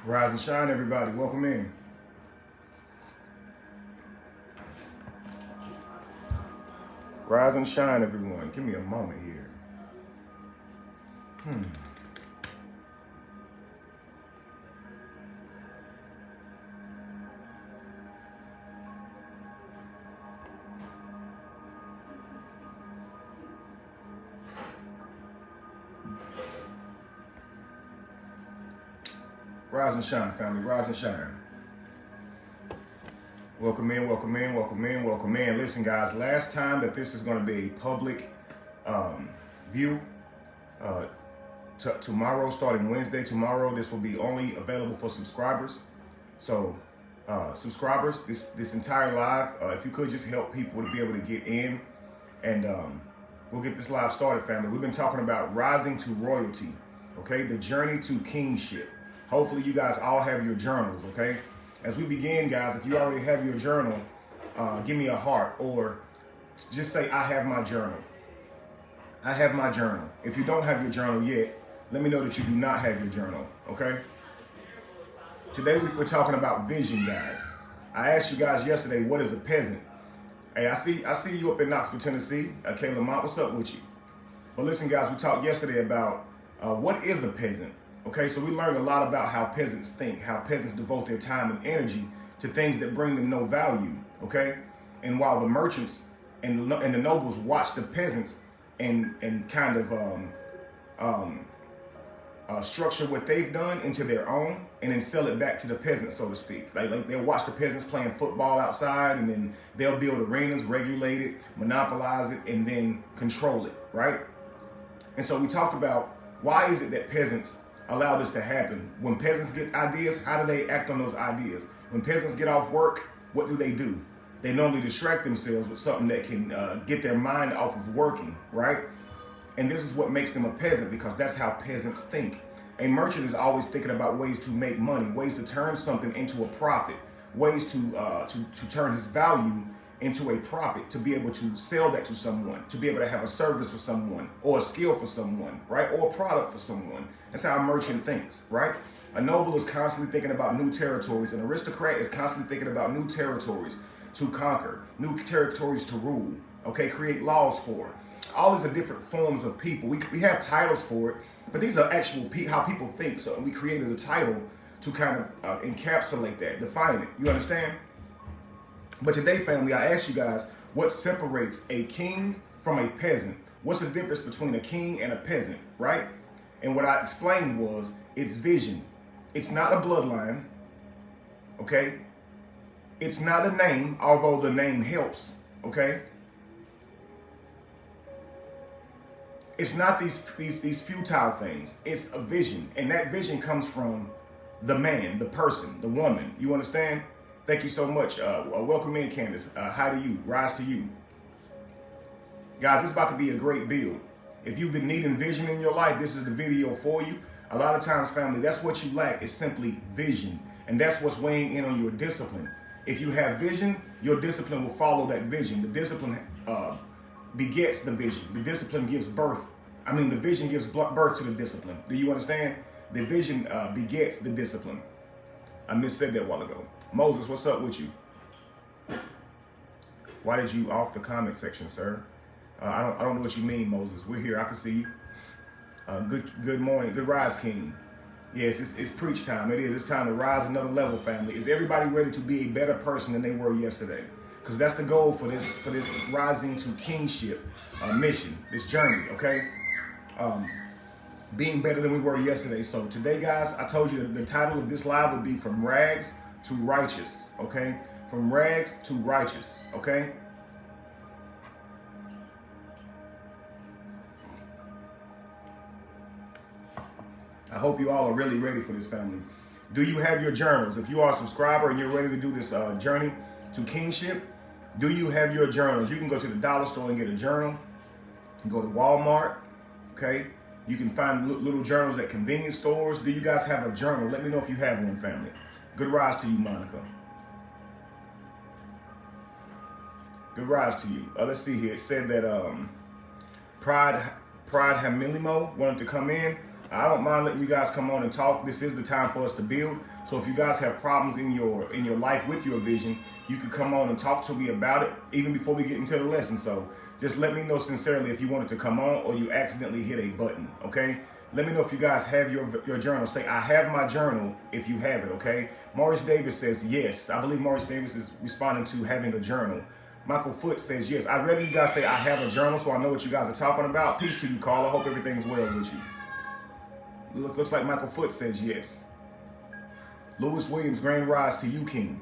Rise and shine, everybody. Welcome in. Rise and shine, everyone. Give me a moment here. Rise and shine, family. Rise and shine. Welcome in, welcome in, welcome in, welcome in. Listen, guys, last time that this is going to be a public view. Tomorrow, starting Wednesday, tomorrow, this will be only available for subscribers. So, subscribers, this entire live, if you could just help people to be able to get in, and we'll get this live started, family. We've been talking about rising to royalty, okay? The journey to kingship. Hopefully, you guys all have your journals, okay? As we begin, guys, if you already have your journal, give me a heart, or just say, I have my journal. I have my journal. If you don't have your journal yet, let me know that you do not have your journal, okay? Today, we're talking about vision, guys. I asked you guys yesterday, what is a peasant? Hey, I see you up in Knoxville, Tennessee. Okay, Lamont, what's up with you? But listen, guys, we talked yesterday about what is a peasant. Okay, so we learned a lot about how peasants think, how peasants devote their time and energy to things that bring them no value, okay? And while the merchants and the nobles watch the peasants and kind of structure what they've done into their own and then sell it back to the peasants, so to speak. Like they'll watch the peasants playing football outside, and then they'll build arenas, regulate it, monopolize it, and then control it, right? And so we talked about, why is it that peasants allow this to happen? When peasants get ideas, how do they act on those ideas? When peasants get off work, what do? They normally distract themselves with something that can get their mind off of working, right? And this is what makes them a peasant, because that's how peasants think. A merchant is always thinking about ways to make money, ways to turn something into a profit, ways to turn his value into a profit, to be able to sell that to someone, to be able to have a service for someone, or a skill for someone, right? Or a product for someone. That's how a merchant thinks, right? A noble is constantly thinking about new territories. An aristocrat is constantly thinking about new territories to conquer, new territories to rule, okay? Create laws for. All these are different forms of people. We have titles for it, but these are actual how people think. So we created a title to kind of encapsulate that, define it. You understand? But today, family, I asked you guys, what separates a king from a peasant? What's the difference between a king and a peasant, right? And what I explained was, it's vision. It's not a bloodline, okay? It's not a name, although the name helps, okay? It's not these futile things. It's a vision, and that vision comes from the man, the person, the woman. You understand? Thank you so much. Welcome in, Candace. Hi to you. Rise to you. Guys, this is about to be a great build. If you've been needing vision in your life, this is the video for you. A lot of times, family, that's what you lack, is simply vision. And that's what's weighing in on your discipline. If you have vision, your discipline will follow that vision. The discipline begets the vision. The discipline gives birth. I mean, the vision gives birth to the discipline. Do you understand? The vision begets the discipline. I missaid that a while ago. Moses, what's up with you? Why did you off the comment section, sir? I don't know what you mean, Moses. We're here. I can see you. Good morning. Good rise, King. Yes, it's preach time. It is. It's time to rise another level, family. Is everybody ready to be a better person than they were yesterday? Because that's the goal for this rising to kingship mission, this journey, okay? Being better than we were yesterday. So today, guys, I told you that the title of this live would be From Rags to Righteous, okay? From rags to righteous, okay? I hope you all are really ready for this, family. Do you have your journals? If you are a subscriber and you're ready to do this journey to kingship, do you have your journals? You can go to the dollar store and get a journal. You can go to Walmart, okay? You can find little journals at convenience stores. Do you guys have a journal? Let me know if you have one, family. Good rise to you, Monica. Good rise to you. Let's see here. It said that Pride Hamilimo wanted to come in. I don't mind letting you guys come on and talk. This is the time for us to build. So if you guys have problems in your life with your vision, you can come on and talk to me about it even before we get into the lesson. So just let me know sincerely if you wanted to come on or you accidentally hit a button, okay? Let me know if you guys have your journal. Say, I have my journal if you have it, okay? Maurice Davis says yes. I believe Maurice Davis is responding to having a journal. Michael Foote says yes. I'd rather you guys say I have a journal so I know what you guys are talking about. Peace to you, Carl. I hope everything's well with you. Looks like Michael Foote says yes. Lewis Williams, grand rise to you, King.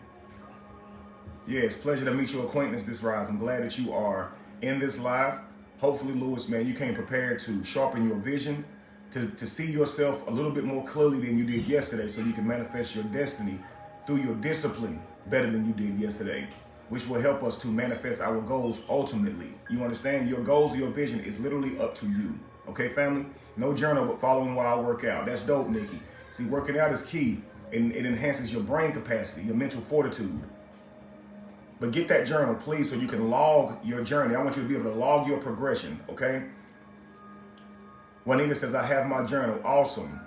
Yes, pleasure to meet your acquaintance this rise. I'm glad that you are in this live. Hopefully, Lewis, man, you came prepared to sharpen your vision, to see yourself a little bit more clearly than you did yesterday so you can manifest your destiny through your discipline better than you did yesterday, which will help us to manifest our goals ultimately. You understand? Your goals, your vision is literally up to you. Okay, family? No journal, but following while I work out. That's dope, Nikki. See, working out is key, and it enhances your brain capacity, your mental fortitude. But get that journal, please, so you can log your journey. I want you to be able to log your progression, okay? Juanita says, I have my journal. Awesome.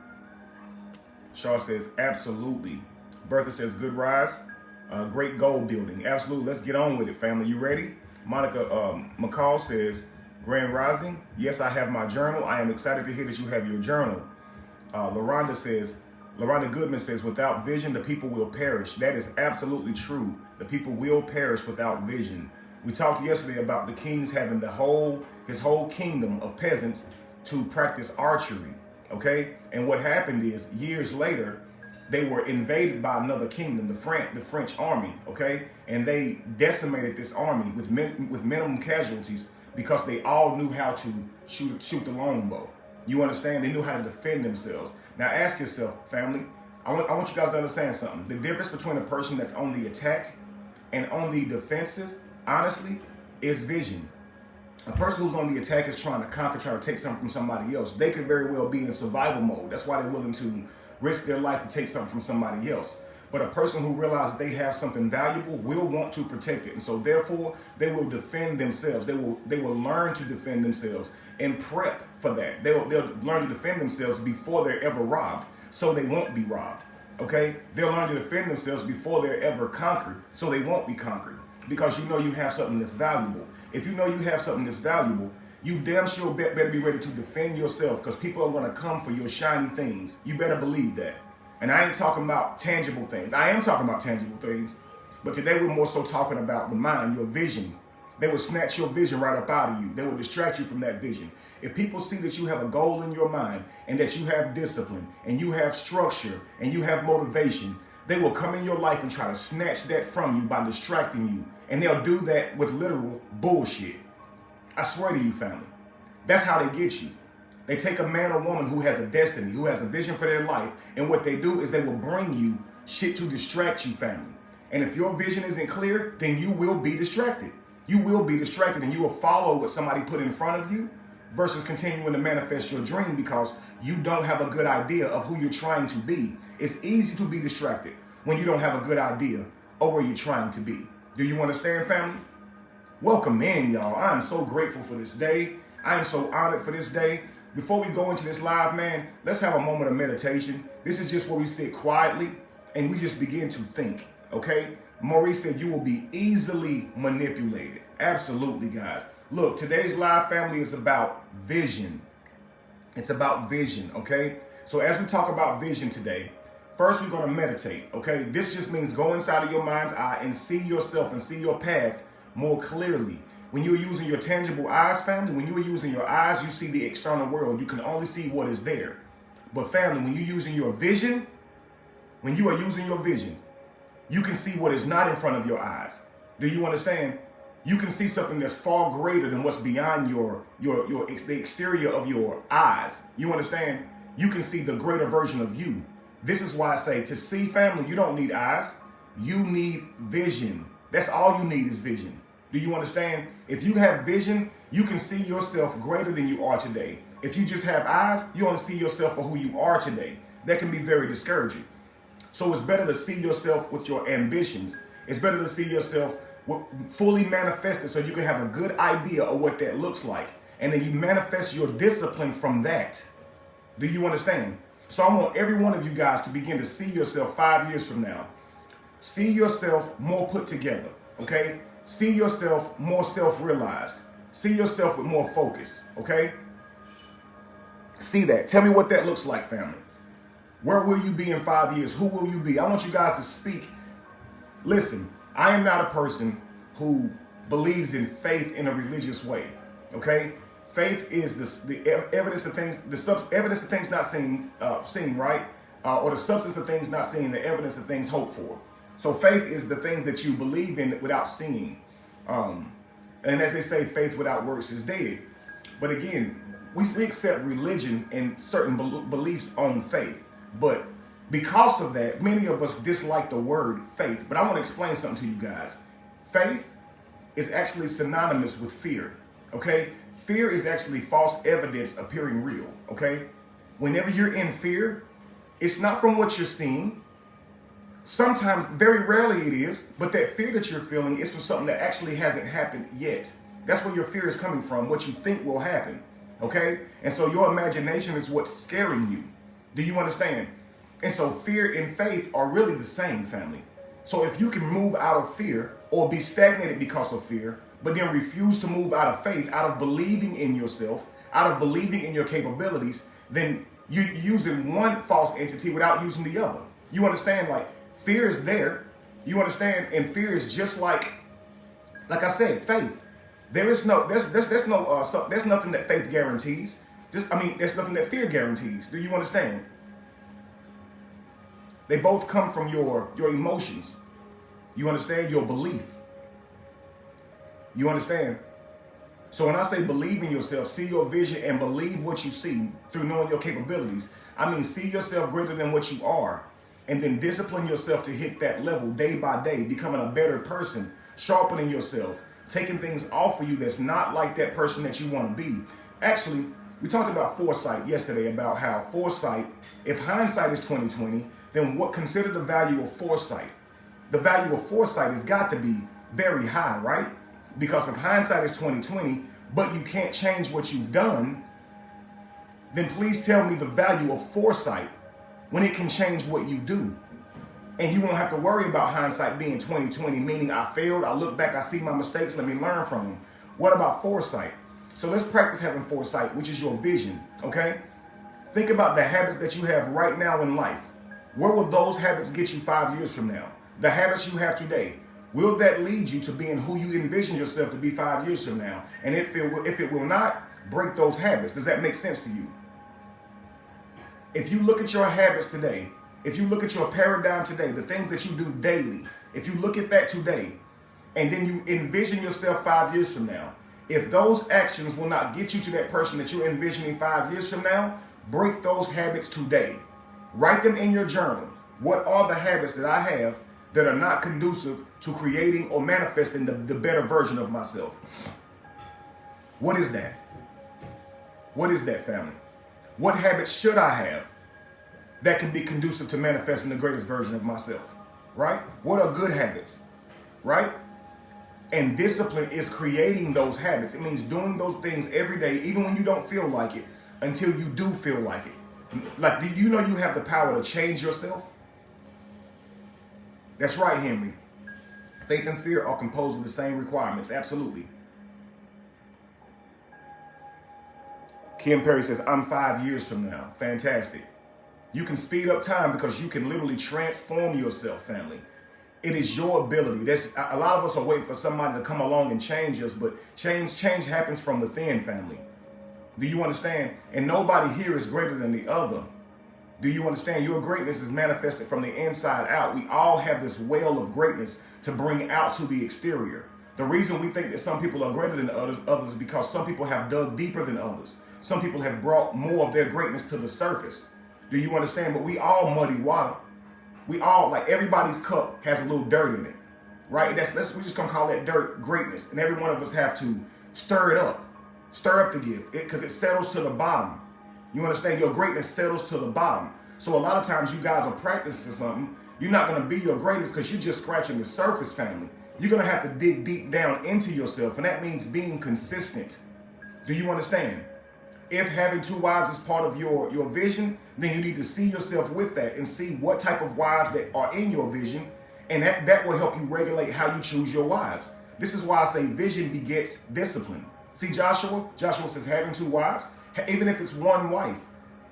Shaw says, absolutely. Bertha says, good rise. Great goal building. Absolutely. Let's get on with it, family. You ready? Monica McCall says, grand rising. Yes, I have my journal. I am excited to hear that you have your journal. Loranda Goodman says, without vision, the people will perish. That is absolutely true. The people will perish without vision. We talked yesterday about the kings having his whole kingdom of peasants to practice archery, okay? And what happened is, years later, they were invaded by another kingdom, the French army, okay? And they decimated this army with minimum casualties because they all knew how to shoot the longbow. You understand? They knew how to defend themselves. Now ask yourself, family, I want you guys to understand something. The difference between a person that's on the attack and on the defensive, honestly, is vision. A person who's on the attack is trying to conquer, trying to take something from somebody else. They could very well be in survival mode. That's why they're willing to risk their life to take something from somebody else. But a person who realizes they have something valuable will want to protect it. And so therefore, they will defend themselves. They will learn to defend themselves and prep for that. They'll learn to defend themselves before they're ever robbed, so they won't be robbed. Okay? They'll learn to defend themselves before they're ever conquered, so they won't be conquered. Because you know you have something that's valuable. If you know you have something that's valuable, you damn sure better be ready to defend yourself, because people are going to come for your shiny things. You better believe that. And I ain't talking about tangible things. I am talking about tangible things. But today we're more so talking about the mind, your vision. They will snatch your vision right up out of you. They will distract you from that vision. If people see that you have a goal in your mind and that you have discipline and you have structure and you have motivation, they will come in your life and try to snatch that from you by distracting you. And they'll do that with literal bullshit. I swear to you, family. That's how they get you. They take a man or woman who has a destiny, who has a vision for their life, and what they do is they will bring you shit to distract you, family. And if your vision isn't clear, then you will be distracted. You will be distracted, and you will follow what somebody put in front of you versus continuing to manifest your dream because you don't have a good idea of who you're trying to be. It's easy to be distracted when you don't have a good idea of where you're trying to be. Do you understand, family? Welcome in, y'all. I am so grateful for this day. I am so honored for this day. Before we go into this live, man, let's have a moment of meditation. This is just where we sit quietly and we just begin to think, okay? Maurice said you will be easily manipulated. Absolutely, guys. Look, today's live, family, is about vision. It's about vision, okay? So as we talk about vision today, first we're going to meditate, okay? This just means go inside of your mind's eye and see yourself and see your path more clearly. When you're using your tangible eyes, family, when you are using your eyes, you see the external world. You can only see what is there. But family, when you're using your vision, when you are using your vision, you can see what is not in front of your eyes. Do you understand? You can see something that's far greater than what's beyond the exterior of your eyes. You understand? You can see the greater version of you. This is why I say to see, family, you don't need eyes. You need vision. That's all you need is vision. Do you understand? If you have vision, you can see yourself greater than you are today. If you just have eyes, you only see yourself for who you are today. That can be very discouraging. So it's better to see yourself with your ambitions. It's better to see yourself fully manifested so you can have a good idea of what that looks like. And then you manifest your discipline from that. Do you understand? So I want every one of you guys to begin to see yourself 5 years from now. See yourself more put together, okay? See yourself more self-realized. See yourself with more focus, okay? See that. Tell me what that looks like, family. Where will you be in 5 years? Who will you be? I want you guys to speak. Listen, I am not a person who believes in faith in a religious way, okay? Faith is the evidence of things, evidence of things not seen, right? Or the substance of things not seen, the evidence of things hoped for. So faith is the things that you believe in without seeing. And as they say, faith without works is dead. But again, we accept religion and certain beliefs on faith. But because of that, many of us dislike the word faith. But I want to explain something to you guys. Faith is actually synonymous with fear, okay? Fear is actually false evidence appearing real, okay? Whenever you're in fear, it's not from what you're seeing. Sometimes, very rarely it is, but that fear that you're feeling is from something that actually hasn't happened yet. That's where your fear is coming from, what you think will happen, okay? And so your imagination is what's scaring you. Do you understand? And so fear and faith are really the same, family. So if you can move out of fear or be stagnated because of fear, but then refuse to move out of faith, out of believing in yourself, out of believing in your capabilities, then you're using one false entity without using the other. You understand? Like, fear is there. You understand? And fear is just like I said, faith. There's nothing that faith guarantees. There's nothing that fear guarantees. Do you understand? They both come from your emotions. You understand? Your belief. You understand? So when I say believe in yourself, see your vision and believe what you see through knowing your capabilities, I mean see yourself greater than what you are, and then discipline yourself to hit that level day by day, becoming a better person, sharpening yourself, taking things off of you that's not like that person that you want to be. Actually, we talked about foresight yesterday, about how foresight, if hindsight is 20/20, then consider the value of foresight. The value of foresight has got to be very high, right? Because if hindsight is 20/20, but you can't change what you've done, then please tell me the value of foresight when it can change what you do. And you won't have to worry about hindsight being 20/20, meaning I failed, I look back, I see my mistakes, let me learn from them. What about foresight? So let's practice having foresight, which is your vision, okay? Think about the habits that you have right now in life. Where will those habits get you 5 years from now? The habits you have today. Will that lead you to being who you envision yourself to be 5 years from now? And if it will not, break those habits. Does that make sense to you? If you look at your habits today, if you look at your paradigm today, the things that you do daily, if you look at that today, and then you envision yourself 5 years from now, if those actions will not get you to that person that you're envisioning 5 years from now, break those habits today. Write them in your journal. What are the habits that I have that are not conducive to creating or manifesting the better version of myself? What is that? What is that, family? What habits should I have that can be conducive to manifesting the greatest version of myself? Right? What are good habits? Right? And discipline is creating those habits. It means doing those things every day, even when you don't feel like it, until you do feel like it. Like, do you know you have the power to change yourself? That's right, Henry. Faith and fear are composed of the same requirements. Absolutely. Kim Perry says, I'm 5 years from now. Fantastic. You can speed up time because you can literally transform yourself, family. It is your ability. A lot of us are waiting for somebody to come along and change us, but change happens from within, family. Do you understand? And nobody here is greater than the other. Do you understand? Your greatness is manifested from the inside out. We all have this well of greatness to bring out to the exterior. The reason we think that some people are greater than others is because some people have dug deeper than others. Some people have brought more of their greatness to the surface. Do you understand? But we all muddy water. We all, like, everybody's cup has a little dirt in it, right? We're just gonna call that dirt greatness. And every one of us have to stir it up. Stir up the gift, because it settles to the bottom. You understand? Your greatness settles to the bottom. So a lot of times you guys are practicing something. You're not going to be your greatest because you're just scratching the surface, family. You're going to have to dig deep down into yourself, and that means being consistent. Do you understand? if having two wives is part of your vision, then you need to see yourself with that and see what type of wives that are in your vision, and that will help you regulate how you choose your wives. This is why I say vision begets discipline. See Joshua says having two wives, even if it's one wife,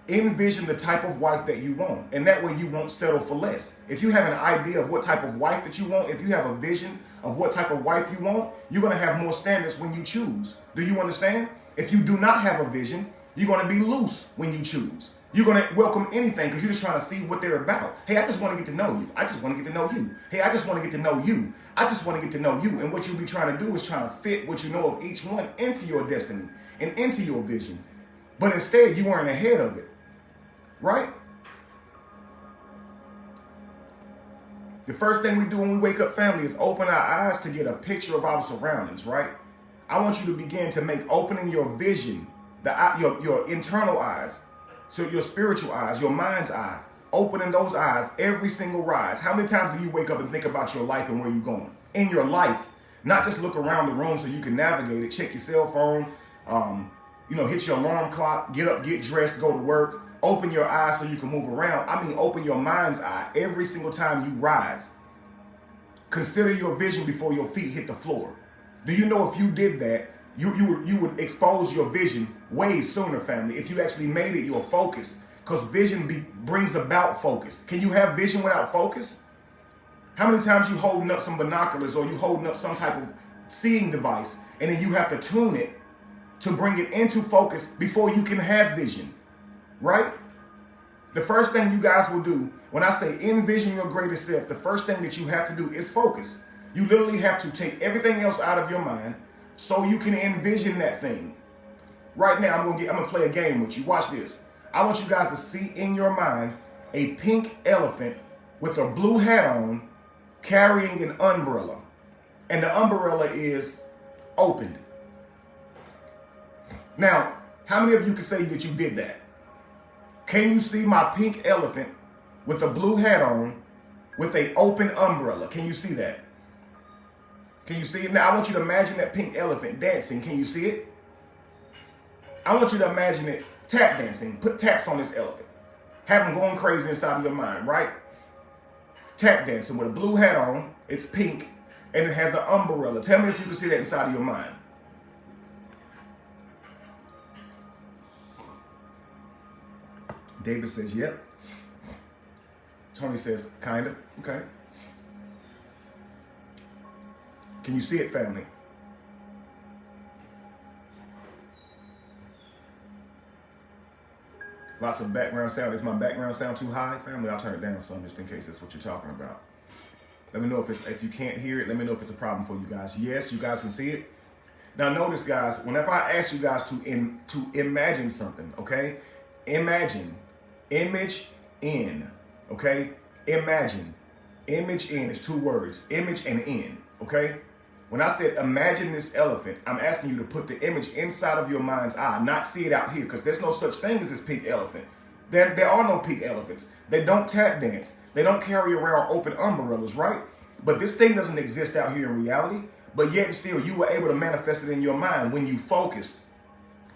envision the type of wife that you want, and that way you won't settle for less. If you have an idea of what type of wife that you want, if you have a vision of what type of wife you want, you're going to have more standards when you choose. Do you understand? If you do not have a vision, you're going to be loose when you choose. You're going to welcome anything because you're just trying to see what they're about. Hey, I just want to get to know you. I just want to get to know you. Hey, I just want to get to know you. I just want to get to know you. And what you'll be trying to do is trying to fit what you know of each one into your destiny and into your vision. But instead, you weren't ahead of it. Right? The first thing we do when we wake up, family, is open our eyes to get a picture of our surroundings, right? I want you to begin to make opening your vision, your internal eyes, so your spiritual eyes, your mind's eye, opening those eyes every single rise. How many times do you wake up and think about your life and where you're going? In your life, not just look around the room so you can navigate it, check your cell phone, hit your alarm clock, get up, get dressed, go to work. Open your eyes so you can move around. I mean, open your mind's eye every single time you rise. Consider your vision before your feet hit the floor. Do you know if you did that, you would expose your vision way sooner, family, if you actually made it your focus, because vision brings about focus. Can you have vision without focus? How many times you holding up some binoculars or you holding up some type of seeing device and then you have to tune it to bring it into focus before you can have vision? Right? The first thing you guys will do, when I say envision your greatest self, the first thing that you have to do is focus. You literally have to take everything else out of your mind so you can envision that thing. Right now, I'm gonna play a game with you. Watch this. I want you guys to see in your mind a pink elephant with a blue hat on carrying an umbrella. And the umbrella is opened. Now, how many of you can say that you did that? Can you see my pink elephant with a blue hat on with an open umbrella? Can you see that? Can you see it? Now, I want you to imagine that pink elephant dancing. Can you see it? I want you to imagine it tap dancing. Put taps on this elephant. Have them going crazy inside of your mind, right? Tap dancing with a blue hat on. It's pink, and it has an umbrella. Tell me if you can see that inside of your mind. David says, yep. Tony says, kind of. Okay. Can you see it, family? Lots of background sound. Is my background sound too high, family? I'll turn it down some just in case that's what you're talking about. Let me know if you can't hear it. Let me know if it's a problem for you guys. Yes, you guys can see it. Now notice, guys, whenever I ask you guys to imagine something, okay? Imagine. Image in, okay? Imagine. Image in is two words. Image and in, okay? When I said imagine this elephant, I'm asking you to put the image inside of your mind's eye, not see it out here, because there's no such thing as this pink elephant. There are no pink elephants. They don't tap dance. They don't carry around open umbrellas, right? But this thing doesn't exist out here in reality, but yet and still you were able to manifest it in your mind when you focused.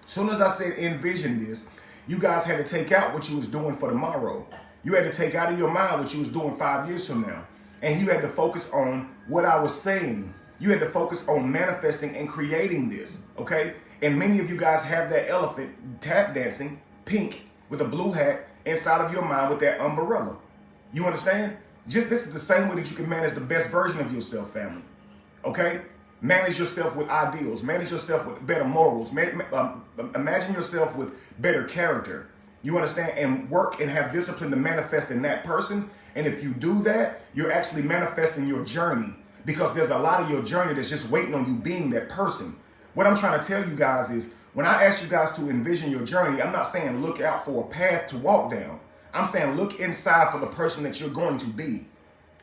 As soon as I said envision this, you guys had to take out what you was doing for tomorrow. You had to take out of your mind what you was doing 5 years from now. And you had to focus on what I was saying. You had to focus on manifesting and creating this, okay? And many of you guys have that elephant tap dancing, pink, with a blue hat inside of your mind with that umbrella. You understand? This is the same way that you can manage the best version of yourself, family, okay? Manage yourself with ideals. Manage yourself with better morals. Imagine yourself with better character. You understand? And work and have discipline to manifest in that person. And if you do that, you're actually manifesting your journey, because there's a lot of your journey that's just waiting on you being that person. What I'm trying to tell you guys is, when I ask you guys to envision your journey, I'm not saying look out for a path to walk down. I'm saying look inside for the person that you're going to be.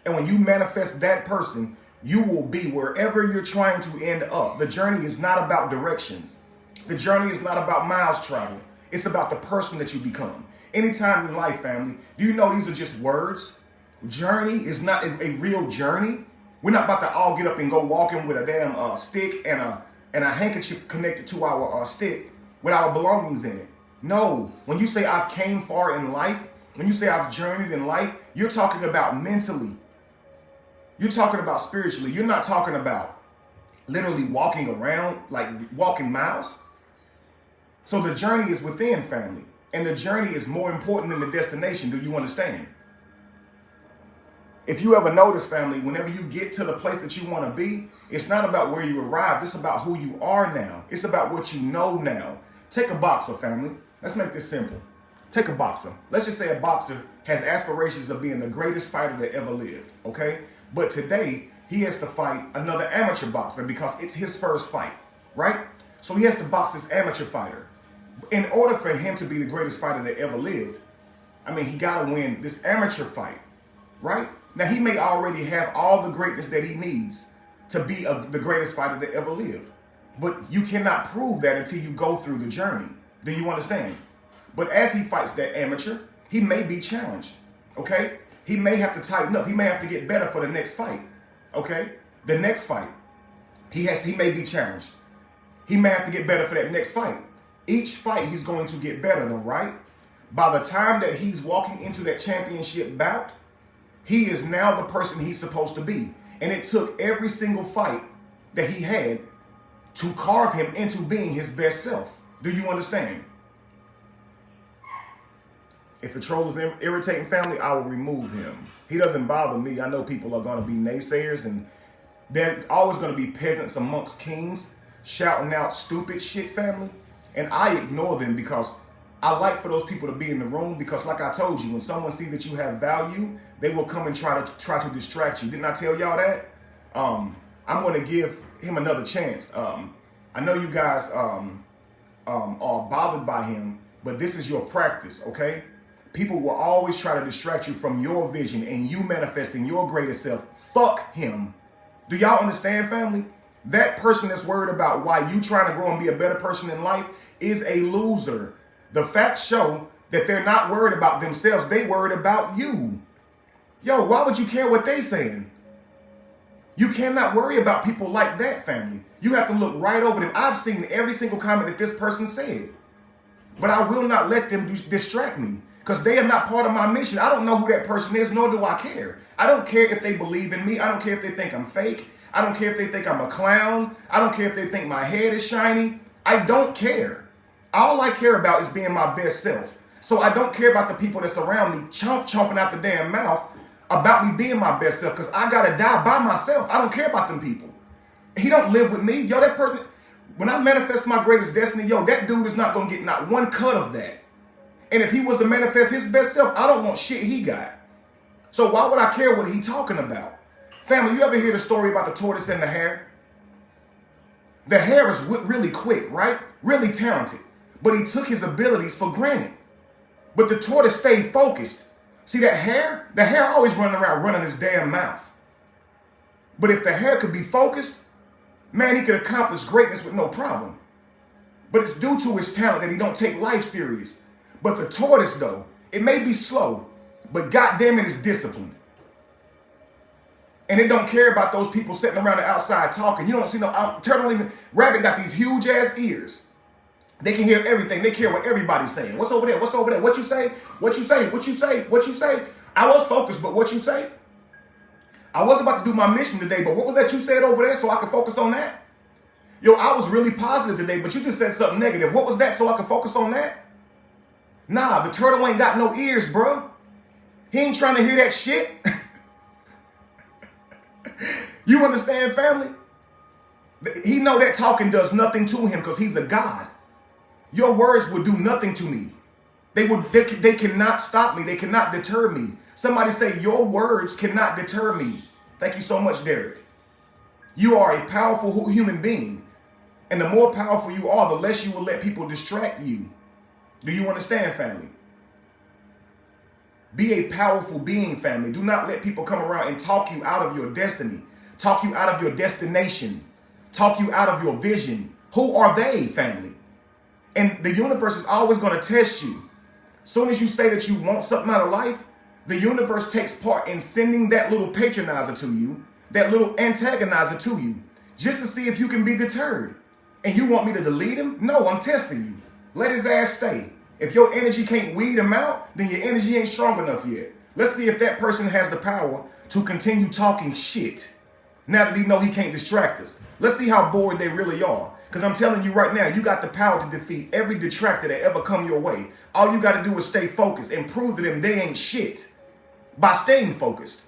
And when you manifest that person, you will be wherever you're trying to end up. The journey is not about directions. The journey is not about miles traveled. It's about the person that you become. Anytime in life, family, do you know these are just words? Journey is not a real journey. We're not about to all get up and go walking with a damn stick and a handkerchief connected to our stick with our belongings in it. No. When you say I've came far in life, when you say I've journeyed in life, you're talking about mentally. You're talking about spiritually. You're not talking about literally walking around, like walking miles. So the journey is within, family. And the journey is more important than the destination. Do you understand? If you ever notice, family, whenever you get to the place that you want to be, it's not about where you arrived. It's about who you are now. It's about what you know now. Take a boxer, family. Let's make this simple. Take a boxer. Let's just say a boxer has aspirations of being the greatest fighter that ever lived, okay? But today, he has to fight another amateur boxer because it's his first fight, right? So he has to box this amateur fighter. In order for him to be the greatest fighter that ever lived, I mean, he got to win this amateur fight, right? Now, he may already have all the greatness that he needs to be the greatest fighter that ever lived. But you cannot prove that until you go through the journey. Do you understand? But as he fights that amateur, he may be challenged, okay? He may have to tighten up. He may have to get better for the next fight, okay? The next fight, he may be challenged. He may have to get better for that next fight. Each fight, he's going to get better though, right? By the time that he's walking into that championship bout, he is now the person he's supposed to be. And it took every single fight that he had to carve him into being his best self. Do you understand? If the troll is irritating, family, I will remove him. He doesn't bother me. I know people are going to be naysayers, and they're always going to be peasants amongst kings shouting out stupid shit, family. And I ignore them because I like for those people to be in the room, because like I told you, when someone sees that you have value, they will come and try to distract you. Didn't I tell y'all that? I'm going to give him another chance. I know you guys are bothered by him, but this is your practice, okay? People will always try to distract you from your vision and you manifesting your greatest self. Fuck him. Do y'all understand, family? That person that's worried about why you trying to grow and be a better person in life is a loser. The facts show that they're not worried about themselves. They worried about you. Yo, why would you care what they saying? You cannot worry about people like that, family. You have to look right over them. I've seen every single comment that this person said, but I will not let them distract me because they are not part of my mission. I don't know who that person is, nor do I care. I don't care if they believe in me. I don't care if they think I'm fake. I don't care if they think I'm a clown. I don't care if they think my head is shiny. I don't care. All I care about is being my best self. So I don't care about the people that surround me chomping out the damn mouth about me being my best self, because I got to die by myself. I don't care about them people. He don't live with me. Yo, that person, when I manifest my greatest destiny, yo, that dude is not going to get not one cut of that. And if he was to manifest his best self, I don't want shit he got. So why would I care what he talking about? Family, you ever hear the story about the tortoise and the hare? The hare is really quick, right? Really talented. But he took his abilities for granted. But the tortoise stayed focused. See that hare? The hare always running around running his damn mouth. But if the hare could be focused, man, he could accomplish greatness with no problem. But it's due to his talent that he don't take life serious. But the tortoise, though, it may be slow, but goddamn it is disciplined. And it don't care about those people sitting around the outside talking. You don't see no turtle. Rabbit got these huge ass ears. They can hear everything. They care what everybody's saying. What's over there? What's over there? What you say? What you say? What you say? What you say? I was focused, but what you say? I was about to do my mission today, but what was that you said over there so I could focus on that? Yo, I was really positive today, but you just said something negative. What was that so I could focus on that? Nah, the turtle ain't got no ears, bro. He ain't trying to hear that shit. You understand, family? He know that talking does nothing to him because he's a god. Your words would do nothing to me. They cannot stop me. They cannot deter me. Somebody say, your words cannot deter me. Thank you so much, Derek. You are a powerful human being. And the more powerful you are, the less you will let people distract you. Do you understand, family? Be a powerful being, family. Do not let people come around and talk you out of your destiny. Talk you out of your destination. Talk you out of your vision. Who are they, family? And the universe is always going to test you. Soon as you say that you want something out of life, the universe takes part in sending that little patronizer to you, that little antagonizer to you, just to see if you can be deterred. And you want me to delete him? No, I'm testing you. Let his ass stay. If your energy can't weed them out, then your energy ain't strong enough yet. Let's see if that person has the power to continue talking shit now that he know he can't distract us. Let's see how bored they really are. Because I'm telling you right now, you got the power to defeat every detractor that ever come your way. All you got to do is stay focused and prove to them they ain't shit by staying focused.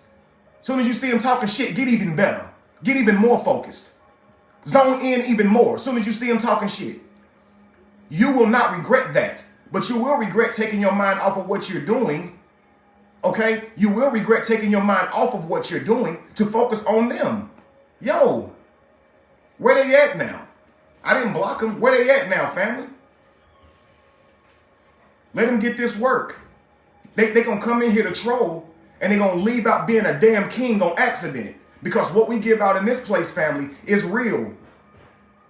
As soon as you see them talking shit, get even better. Get even more focused. Zone in even more. As soon as you see them talking shit. You will not regret that. But you will regret taking your mind off of what you're doing. Okay? You will regret taking your mind off of what you're doing to focus on them. Yo, where they at now? I didn't block them. Where they at now, family? Let them get this work. They gonna come in here to troll, and they gonna leave out being a damn king on accident. Because what we give out in this place, family, is real.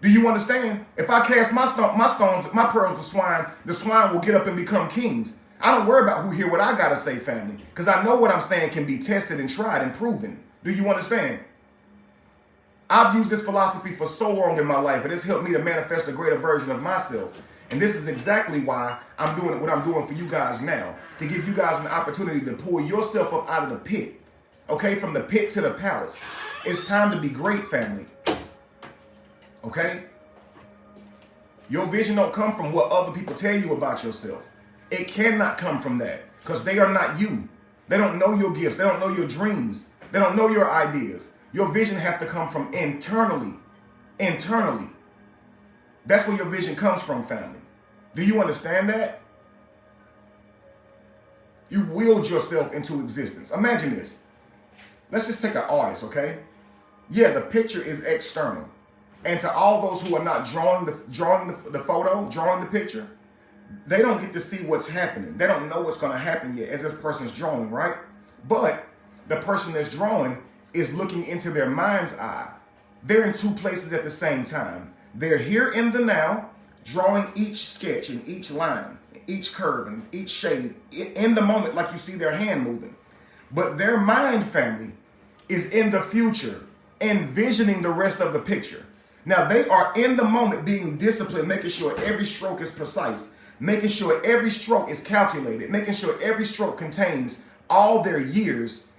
Do you understand? If I cast my pearls to the swine will get up and become kings. I don't worry about who hear what I gotta say, family, because I know what I'm saying can be tested and tried and proven. Do you understand? I've used this philosophy for so long in my life, and it's helped me to manifest a greater version of myself. And this is exactly why I'm doing what I'm doing for you guys now, to give you guys an opportunity to pull yourself up out of the pit, okay, from the pit to the palace. It's time to be great, family, okay? Your vision don't come from what other people tell you about yourself. It cannot come from that, because they are not you. They don't know your gifts. They don't know your dreams. They don't know your ideas. Your vision has to come from internally. Internally. That's where your vision comes from, family. Do you understand that? You willed yourself into existence. Imagine this. Let's just take an artist, okay? Yeah, the picture is external. And to all those who are not drawing the picture, they don't get to see what's happening. They don't know what's going to happen yet as this person's drawing, right? But the person that's drawing is looking into their mind's eye. They're in two places at the same time. They're here in the now, drawing each sketch and each line, each curve and each shade in the moment, like you see their hand moving. But their mind, family, is in the future, envisioning the rest of the picture. Now they are in the moment being disciplined, making sure every stroke is precise, making sure every stroke is calculated, making sure every stroke contains all their years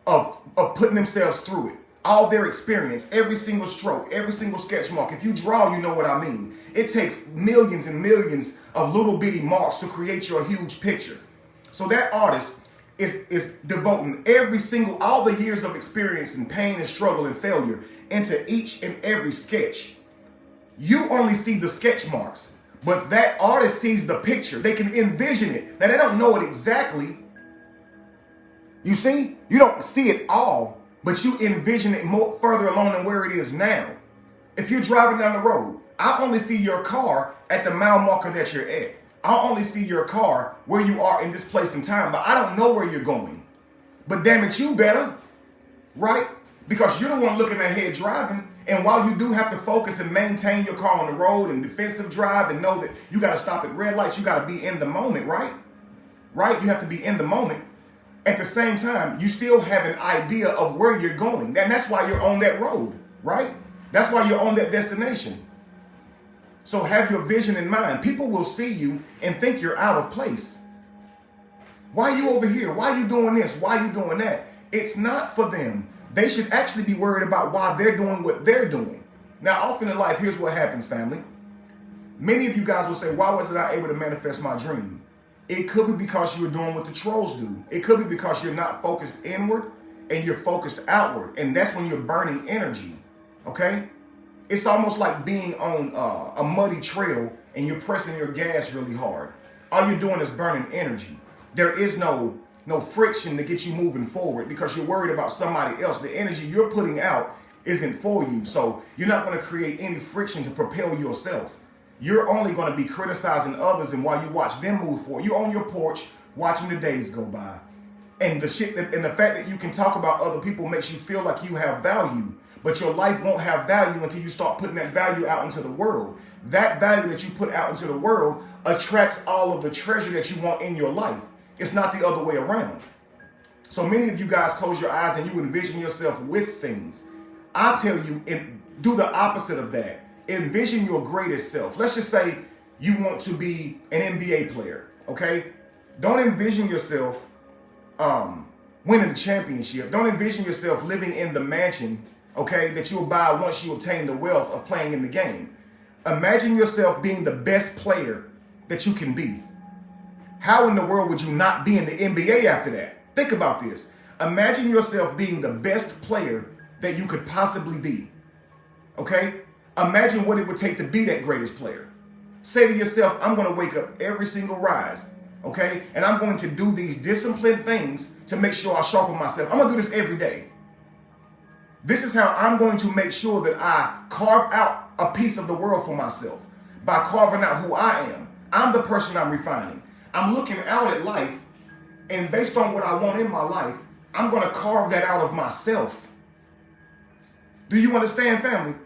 of putting themselves through it, all their experience, every single stroke, every single sketch mark. If you draw, you know what I mean. It takes millions and millions of little bitty marks to create your huge picture. So that artist is devoting all the years of experience and pain and struggle and failure into each and every sketch. You only see the sketch marks, but that artist sees the picture. They can envision it. Now they don't know it exactly. You see, you don't see it all, but you envision it more further along than where it is now. If you're driving down the road, I only see your car at the mile marker that you're at. I only see your car where you are in this place and time, but I don't know where you're going. But damn it, you better, right? Because you're the one looking ahead driving. And while you do have to focus and maintain your car on the road and defensive drive and know that you got to stop at red lights, you got to be in the moment, right? Right? You have to be in the moment. At the same time, you still have an idea of where you're going. And that's why you're on that road, right? That's why you're on that destination. So have your vision in mind. People will see you and think you're out of place. Why are you over here? Why are you doing this? Why are you doing that? It's not for them. They should actually be worried about why they're doing what they're doing. Now, often in life, here's what happens, family. Many of you guys will say, why wasn't I able to manifest my dream? It could be because you were doing what the trolls do. It could be because you're not focused inward and you're focused outward. And that's when you're burning energy, okay? It's almost like being on a muddy trail and you're pressing your gas really hard. All you're doing is burning energy. There is no friction to get you moving forward because you're worried about somebody else. The energy you're putting out isn't for you. So you're not going to create any friction to propel yourself. You're only going to be criticizing others, and while you watch them move forward, you're on your porch watching the days go by. And the fact that you can talk about other people makes you feel like you have value. But your life won't have value until you start putting that value out into the world. That value that you put out into the world attracts all of the treasure that you want in your life. It's not the other way around. So many of you guys close your eyes and you envision yourself with things. I tell you, do the opposite of that. Envision your greatest self. Let's just say you want to be an NBA player, okay? Don't envision yourself winning the championship. Don't envision yourself living in the mansion, okay, that you'll buy once you obtain the wealth of playing in the game. Imagine yourself being the best player that you can be. How in the world would you not be in the NBA after that? Think about this. Imagine yourself being the best player that you could possibly be, okay? Imagine what it would take to be that greatest player. Say to yourself, I'm going to wake up every single rise, okay? And I'm going to do these disciplined things to make sure I sharpen myself. I'm going to do this every day. This is how I'm going to make sure that I carve out a piece of the world for myself by carving out who I am. I'm the person I'm refining. I'm looking out at life, and based on what I want in my life, I'm going to carve that out of myself. Do you understand, family?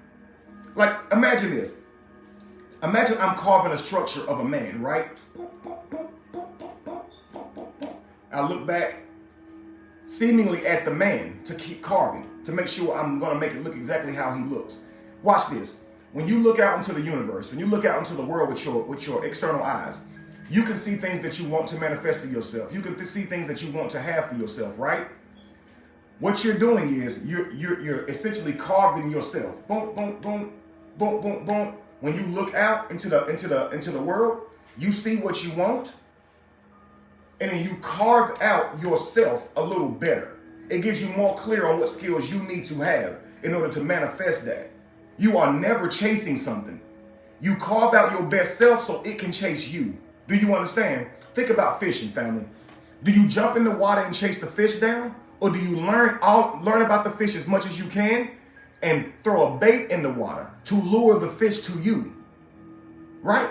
Like, imagine this. Imagine I'm carving a structure of a man, right? I look back seemingly at the man to keep carving, to make sure I'm going to make it look exactly how he looks. Watch this. When you look out into the universe, when you look out into the world with your external eyes, you can see things that you want to manifest to yourself. You can see things that you want to have for yourself, right? What you're doing is you're essentially carving yourself. Boom, boom, boom, boom, boom, boom. When you look out into the world, you see what you want, and then you carve out yourself a little better. It gives you more clear on what skills you need to have in order to manifest that. You are never chasing something. You carve out your best self so it can chase you. Do you understand? Think about fishing, family. Do you jump in the water and chase the fish down? Or do you learn about the fish as much as you can and throw a bait in the water to lure the fish to you? Right?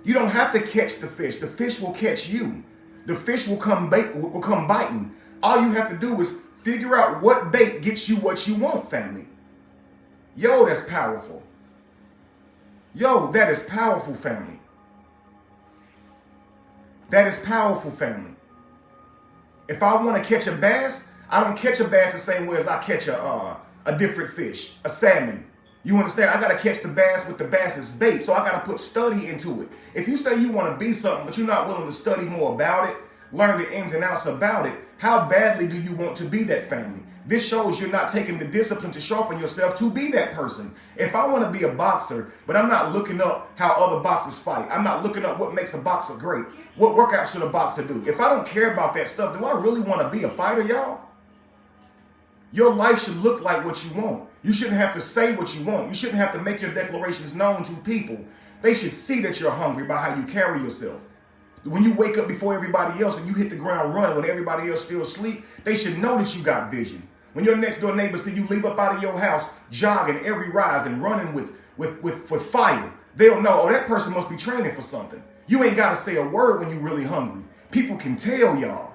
You don't have to catch the fish. The fish will catch you. The fish will come biting. All you have to do is figure out what bait gets you what you want, family. Yo, that's powerful. Yo, that is powerful, family. That is powerful, family. If I want to catch a bass, I don't catch a bass the same way as I catch a different fish, a salmon. You understand? I got to catch the bass with the bass's bait, so I got to put study into it. If you say you want to be something, but you're not willing to study more about it, learn the ins and outs about it, how badly do you want to be that, family? This shows you're not taking the discipline to sharpen yourself to be that person. If I want to be a boxer, but I'm not looking up how other boxers fight, I'm not looking up what makes a boxer great, what workout should a boxer do? If I don't care about that stuff, do I really want to be a fighter, y'all? Your life should look like what you want. You shouldn't have to say what you want. You shouldn't have to make your declarations known to people. They should see that you're hungry by how you carry yourself. When you wake up before everybody else and you hit the ground running when everybody else still asleep, they should know that you got vision. When your next door neighbor see you leave up out of your house, jogging every rise and running with fire, they'll know, oh, that person must be training for something. You ain't got to say a word when you're really hungry. People can tell, y'all.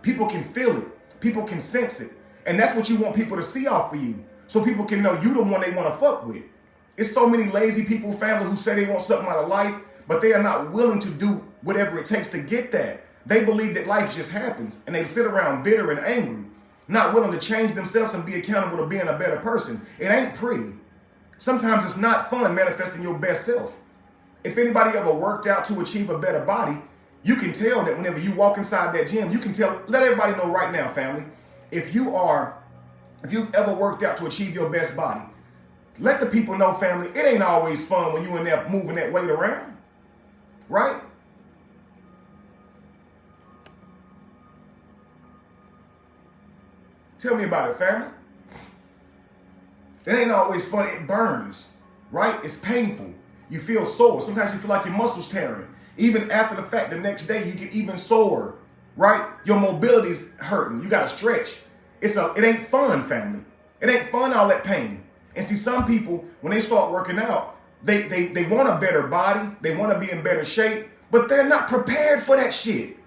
People can feel it. People can sense it. And that's what you want people to see off of you, so people can know you the one they want to fuck with. It's so many lazy people, family, who say they want something out of life, but they are not willing to do whatever it takes to get that. They believe that life just happens, and they sit around bitter and angry, not willing to change themselves and be accountable to being a better person. It ain't pretty. Sometimes it's not fun manifesting your best self. If anybody ever worked out to achieve a better body, you can tell that whenever you walk inside that gym, you can tell, let everybody know right now, family, if you've ever worked out to achieve your best body, let the people know, family, it ain't always fun when you in there moving that weight around, right? Tell me about it, family. It ain't always fun. It burns, right? It's painful. You feel sore. Sometimes you feel like your muscles tearing. Even after the fact, the next day you get even sore, right? Your mobility's hurting. You got to stretch. It ain't fun, family. It ain't fun, all that pain. And see, some people, when they start working out, they want a better body. They want to be in better shape, but they're not prepared for that shit.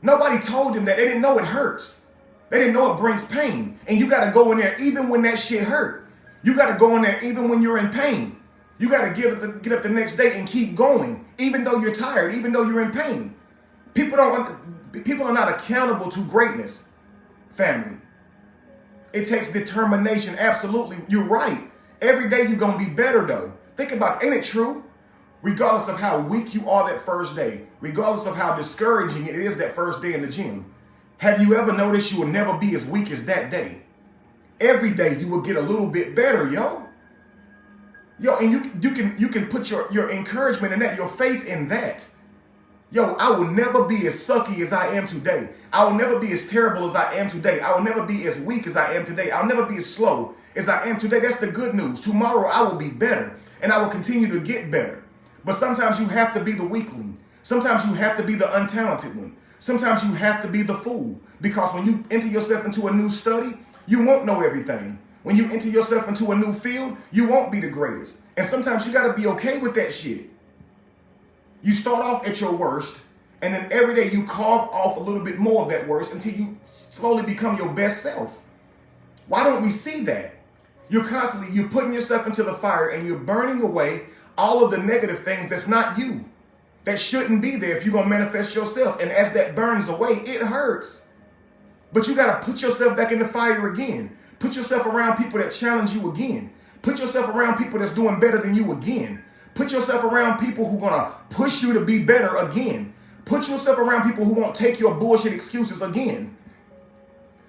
Nobody told them that. They didn't know it hurts. They didn't know it brings pain. And you got to go in there even when that shit hurt. You got to go in there even when you're in pain. You got to get up the next day and keep going, even though you're tired, even though you're in pain. People are not accountable to greatness, family. It takes determination. Absolutely. You're right. Every day you're going to be better, though. Think about it. Ain't it true? Regardless of how weak you are that first day, regardless of how discouraging it is that first day in the gym, have you ever noticed you will never be as weak as that day? Every day you will get a little bit better, yo. Yo, and you can put your encouragement in that, your faith in that. Yo, I will never be as sucky as I am today. I will never be as terrible as I am today. I will never be as weak as I am today. I'll never be as slow as I am today. That's the good news. Tomorrow I will be better, and I will continue to get better. But sometimes you have to be the weakling. Sometimes you have to be the untalented one. Sometimes you have to be the fool. Because when you enter yourself into a new study, you won't know everything. When you enter yourself into a new field, you won't be the greatest. And sometimes you got to be okay with that shit. You start off at your worst, and then every day you carve off a little bit more of that worst until you slowly become your best self. Why don't we see that? You're putting yourself into the fire, and you're burning away all of the negative things that's not you, that shouldn't be there if you're going to manifest yourself. And as that burns away, it hurts. But you got to put yourself back in the fire again. Put yourself around people that challenge you again. Put yourself around people that's doing better than you again. Put yourself around people who are going to push you to be better again. Put yourself around people who won't take your bullshit excuses again.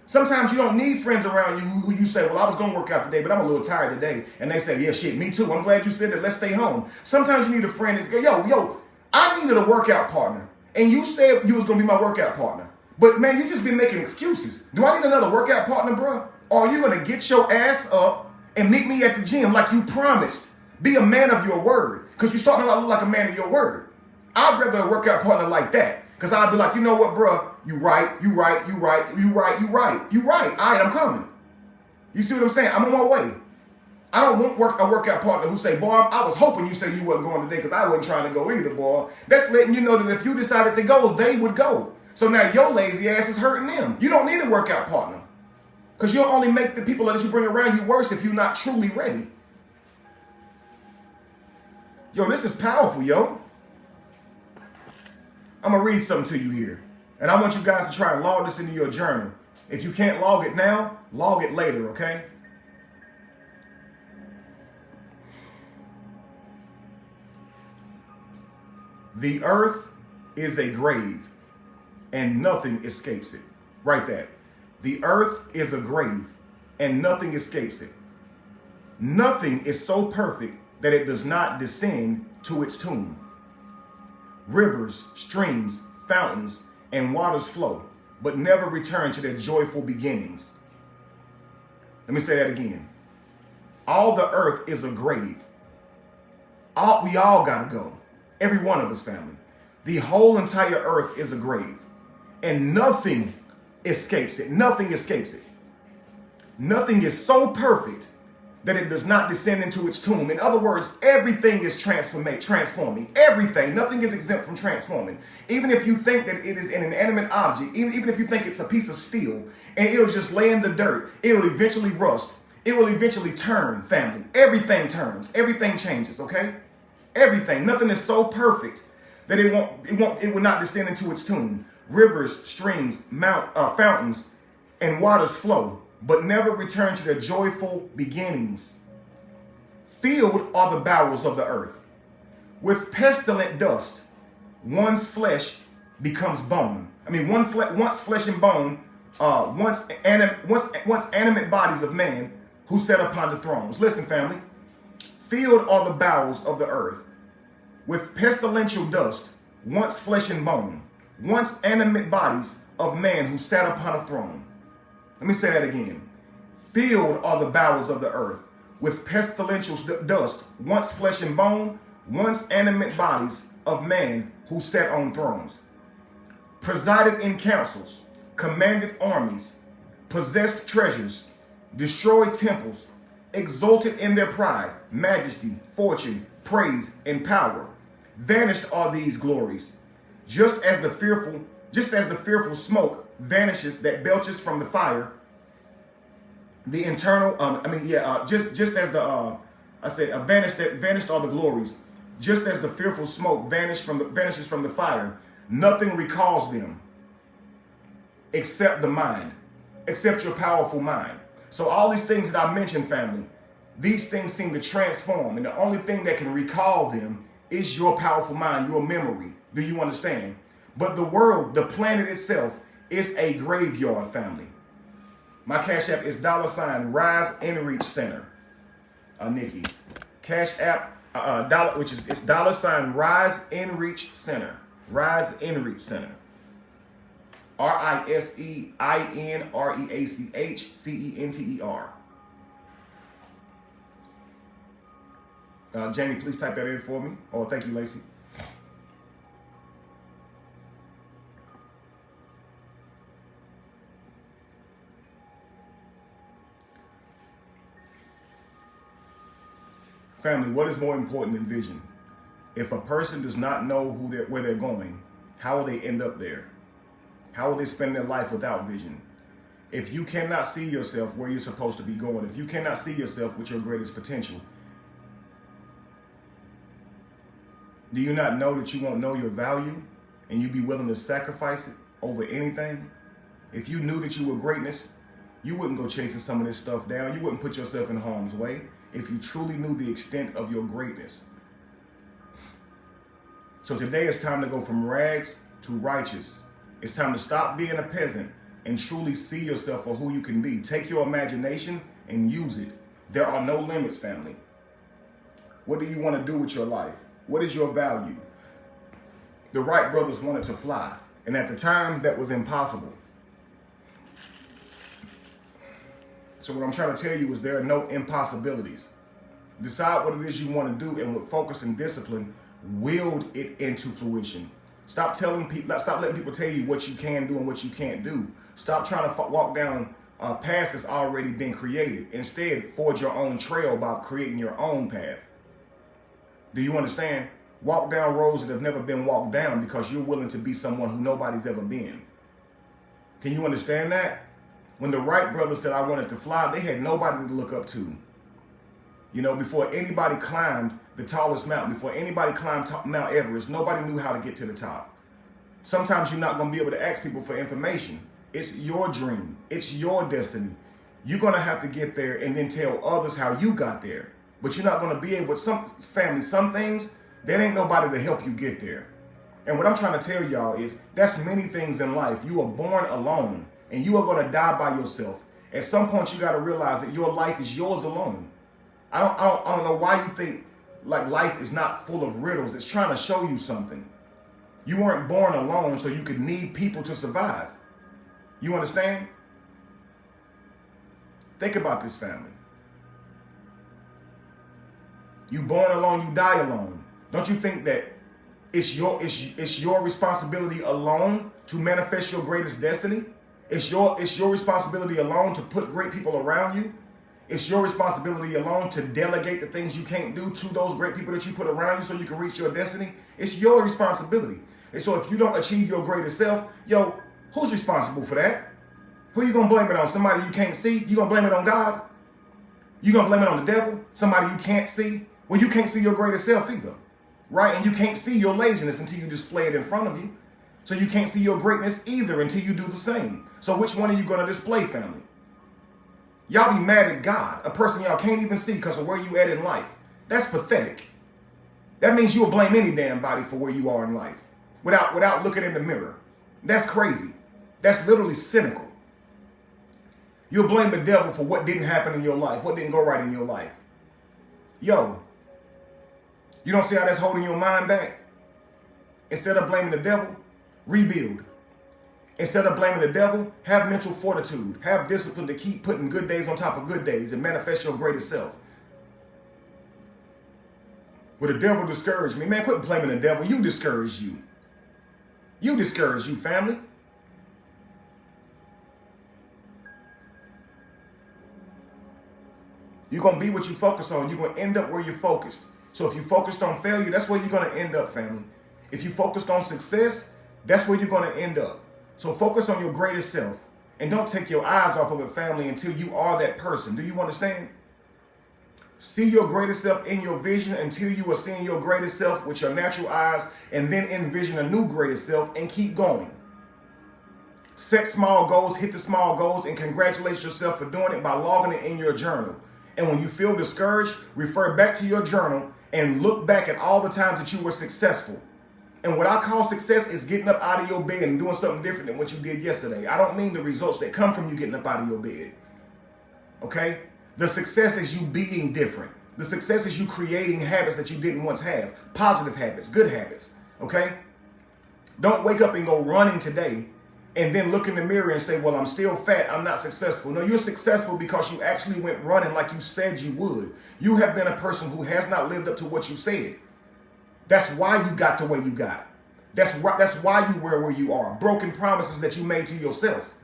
Sometimes you don't need friends around you who you say, well, I was going to work out today, but I'm a little tired today. And they say, yeah, shit, me too. I'm glad you said that. Let's stay home. Sometimes you need a friend that's, yo, I needed a workout partner. And you said you was going to be my workout partner. But, man, you just been making excuses. Do I need another workout partner, bro? Or are you going to get your ass up and meet me at the gym like you promised? Be a man of your word, because you're starting to look like a man of your word. I'd rather a workout partner like that, because I'd be like, you know what, bro? You right. All right, I'm coming. You see what I'm saying? I'm on my way. I don't want a workout partner who say, boy, I was hoping you said you wasn't going today because I wasn't trying to go either, boy. That's letting you know that if you decided to go, they would go. So now your lazy ass is hurting them. You don't need a workout partner, because you'll only make the people that you bring around you worse if you're not truly ready. Yo, this is powerful, yo. I'm going to read something to you here. And I want you guys to try and log this into your journal. If you can't log it now, log it later, okay? The earth is a grave, and nothing escapes it. Write that. The earth is a grave, and nothing escapes it. Nothing is so perfect that it does not descend to its tomb. Rivers, streams, fountains, and waters flow, but never return to their joyful beginnings. Let me say that again. All the earth is a grave. We all gotta go. Every one of us, family. The whole entire earth is a grave, and nothing escapes it. Nothing escapes it. Nothing is so perfect that it does not descend into its tomb. In other words, everything is transforming. Everything. Nothing is exempt from transforming. Even if you think that it is an inanimate object, even if you think it's a piece of steel, and it'll just lay in the dirt, it will eventually rust. It will eventually turn, family. Everything turns. Everything changes, okay? Everything. Nothing is so perfect that it will not descend into its tomb. Rivers, streams, fountains, and waters flow, but never return to their joyful beginnings. Filled are the bowels of the earth with pestilent dust. One's flesh becomes bone. Once flesh and bone, once animate bodies of man who sat upon the thrones. Listen, family. Filled are the bowels of the earth with pestilential dust. Once flesh and bone, once animate bodies of man who sat upon a throne. Let me say that again. Filled are the bowels of the earth with pestilential dust, once flesh and bone, once animate bodies of man who sat on thrones. Presided in councils, commanded armies, possessed treasures, destroyed temples, exalted in their pride, majesty, fortune, praise, and power. Vanished are these glories, just as the fearful smoke vanishes that belches from the fire. The internal, just as the vanished are the glories, just as the fearful smoke vanishes from the fire. Nothing recalls them except the mind, except your powerful mind. So all these things that I mentioned, family, these things seem to transform, and the only thing that can recall them is your powerful mind, your memory. Do you understand? But the world, the planet itself, is a graveyard, family. My Cash App is $Rise in Reach Center. Nikki. Cash App, which is it's $Rise in Reach Center. Rise in Reach Center. RISEINREACHCENTER. Jamie, please type that in for me. Oh, thank you, Lacey. Family, what is more important than vision? If a person does not know where they're going, how will they end up there? How will they spend their life without vision? If you cannot see yourself where you're supposed to be going, if you cannot see yourself with your greatest potential, do you not know that you won't know your value and you'd be willing to sacrifice it over anything? If you knew that you were greatness, you wouldn't go chasing some of this stuff down. You wouldn't put yourself in harm's way if you truly knew the extent of your greatness. So today it's time to go from rags to righteous. It's time to stop being a peasant and truly see yourself for who you can be. Take your imagination and use it. There are no limits, family. What do you want to do with your life? What is your value? The Wright brothers wanted to fly, and at the time that was impossible. So what I'm trying to tell you is there are no impossibilities. Decide what it is you want to do, and with focus and discipline, wield it into fruition. Stop letting people tell you what you can do and what you can't do. Stop trying to walk down paths that's already been created. Instead, forge your own trail by creating your own path. Do you understand? Walk down roads that have never been walked down because you're willing to be someone who nobody's ever been. Can you understand that? When the Wright brothers said, I wanted to fly, they had nobody to look up to. You know, before anybody climbed the tallest mountain, before anybody climbed Mount Everest, nobody knew how to get to the top. Sometimes you're not going to be able to ask people for information. It's your dream. It's your destiny. You're going to have to get there and then tell others how you got there. But you're not going to be able to, some things, there ain't nobody to help you get there. And what I'm trying to tell y'all is that's many things in life. You are born alone and you are going to die by yourself. At some point, you got to realize that your life is yours alone. I don't know why you think like life is not full of riddles. It's trying to show you something. You weren't born alone so you could need people to survive. You understand? Think about this, family. You born alone, you die alone. Don't you think that it's your responsibility alone to manifest your greatest destiny? It's your responsibility alone to put great people around you. It's your responsibility alone to delegate the things you can't do to those great people that you put around you so you can reach your destiny. It's your responsibility. And so if you don't achieve your greatest self, who's responsible for that? Who you gonna blame it on? Somebody you can't see? You gonna blame it on God? You gonna blame it on the devil? Somebody you can't see? Well, you can't see your greatest self either, right? And you can't see your laziness until you display it in front of you. So you can't see your greatness either until you do the same. So which one are you gonna display, family? Y'all be mad at God, a person y'all can't even see because of where you at in life. That's pathetic. That means you'll blame any damn body for where you are in life without looking in the mirror. That's crazy. That's literally cynical. You'll blame the devil for what didn't happen in your life, what didn't go right in your life. You don't see how that's holding your mind back? Instead of blaming the devil, rebuild. Instead of blaming the devil, have mental fortitude. Have discipline to keep putting good days on top of good days and manifest your greatest self. Will the devil discourage me? Man, quit blaming the devil. You discourage you. You discourage you, family. You're going to be what you focus on. You're going to end up where you're focused. So if you focused on failure, that's where you're going to end up, family. If you focused on success, that's where you're going to end up. So focus on your greatest self and don't take your eyes off of it, family, until you are that person. Do you understand? See your greatest self in your vision until you are seeing your greatest self with your natural eyes, and then envision a new greatest self and keep going. Set small goals, hit the small goals, and congratulate yourself for doing it by logging it in your journal. And when you feel discouraged, refer back to your journal and look back at all the times that you were successful. And what I call success is getting up out of your bed and doing something different than what you did yesterday. I don't mean the results that come from you getting up out of your bed. Okay? The success is you being different. The success is you creating habits that you didn't once have. Positive habits, good habits. Okay? Don't wake up and go running today and then look in the mirror and say, well, I'm still fat, I'm not successful. No, you're successful because you actually went running like you said you would. You have been a person who has not lived up to what you said. That's why you got to where you got. That's why you were where you are. Broken promises that you made to yourself.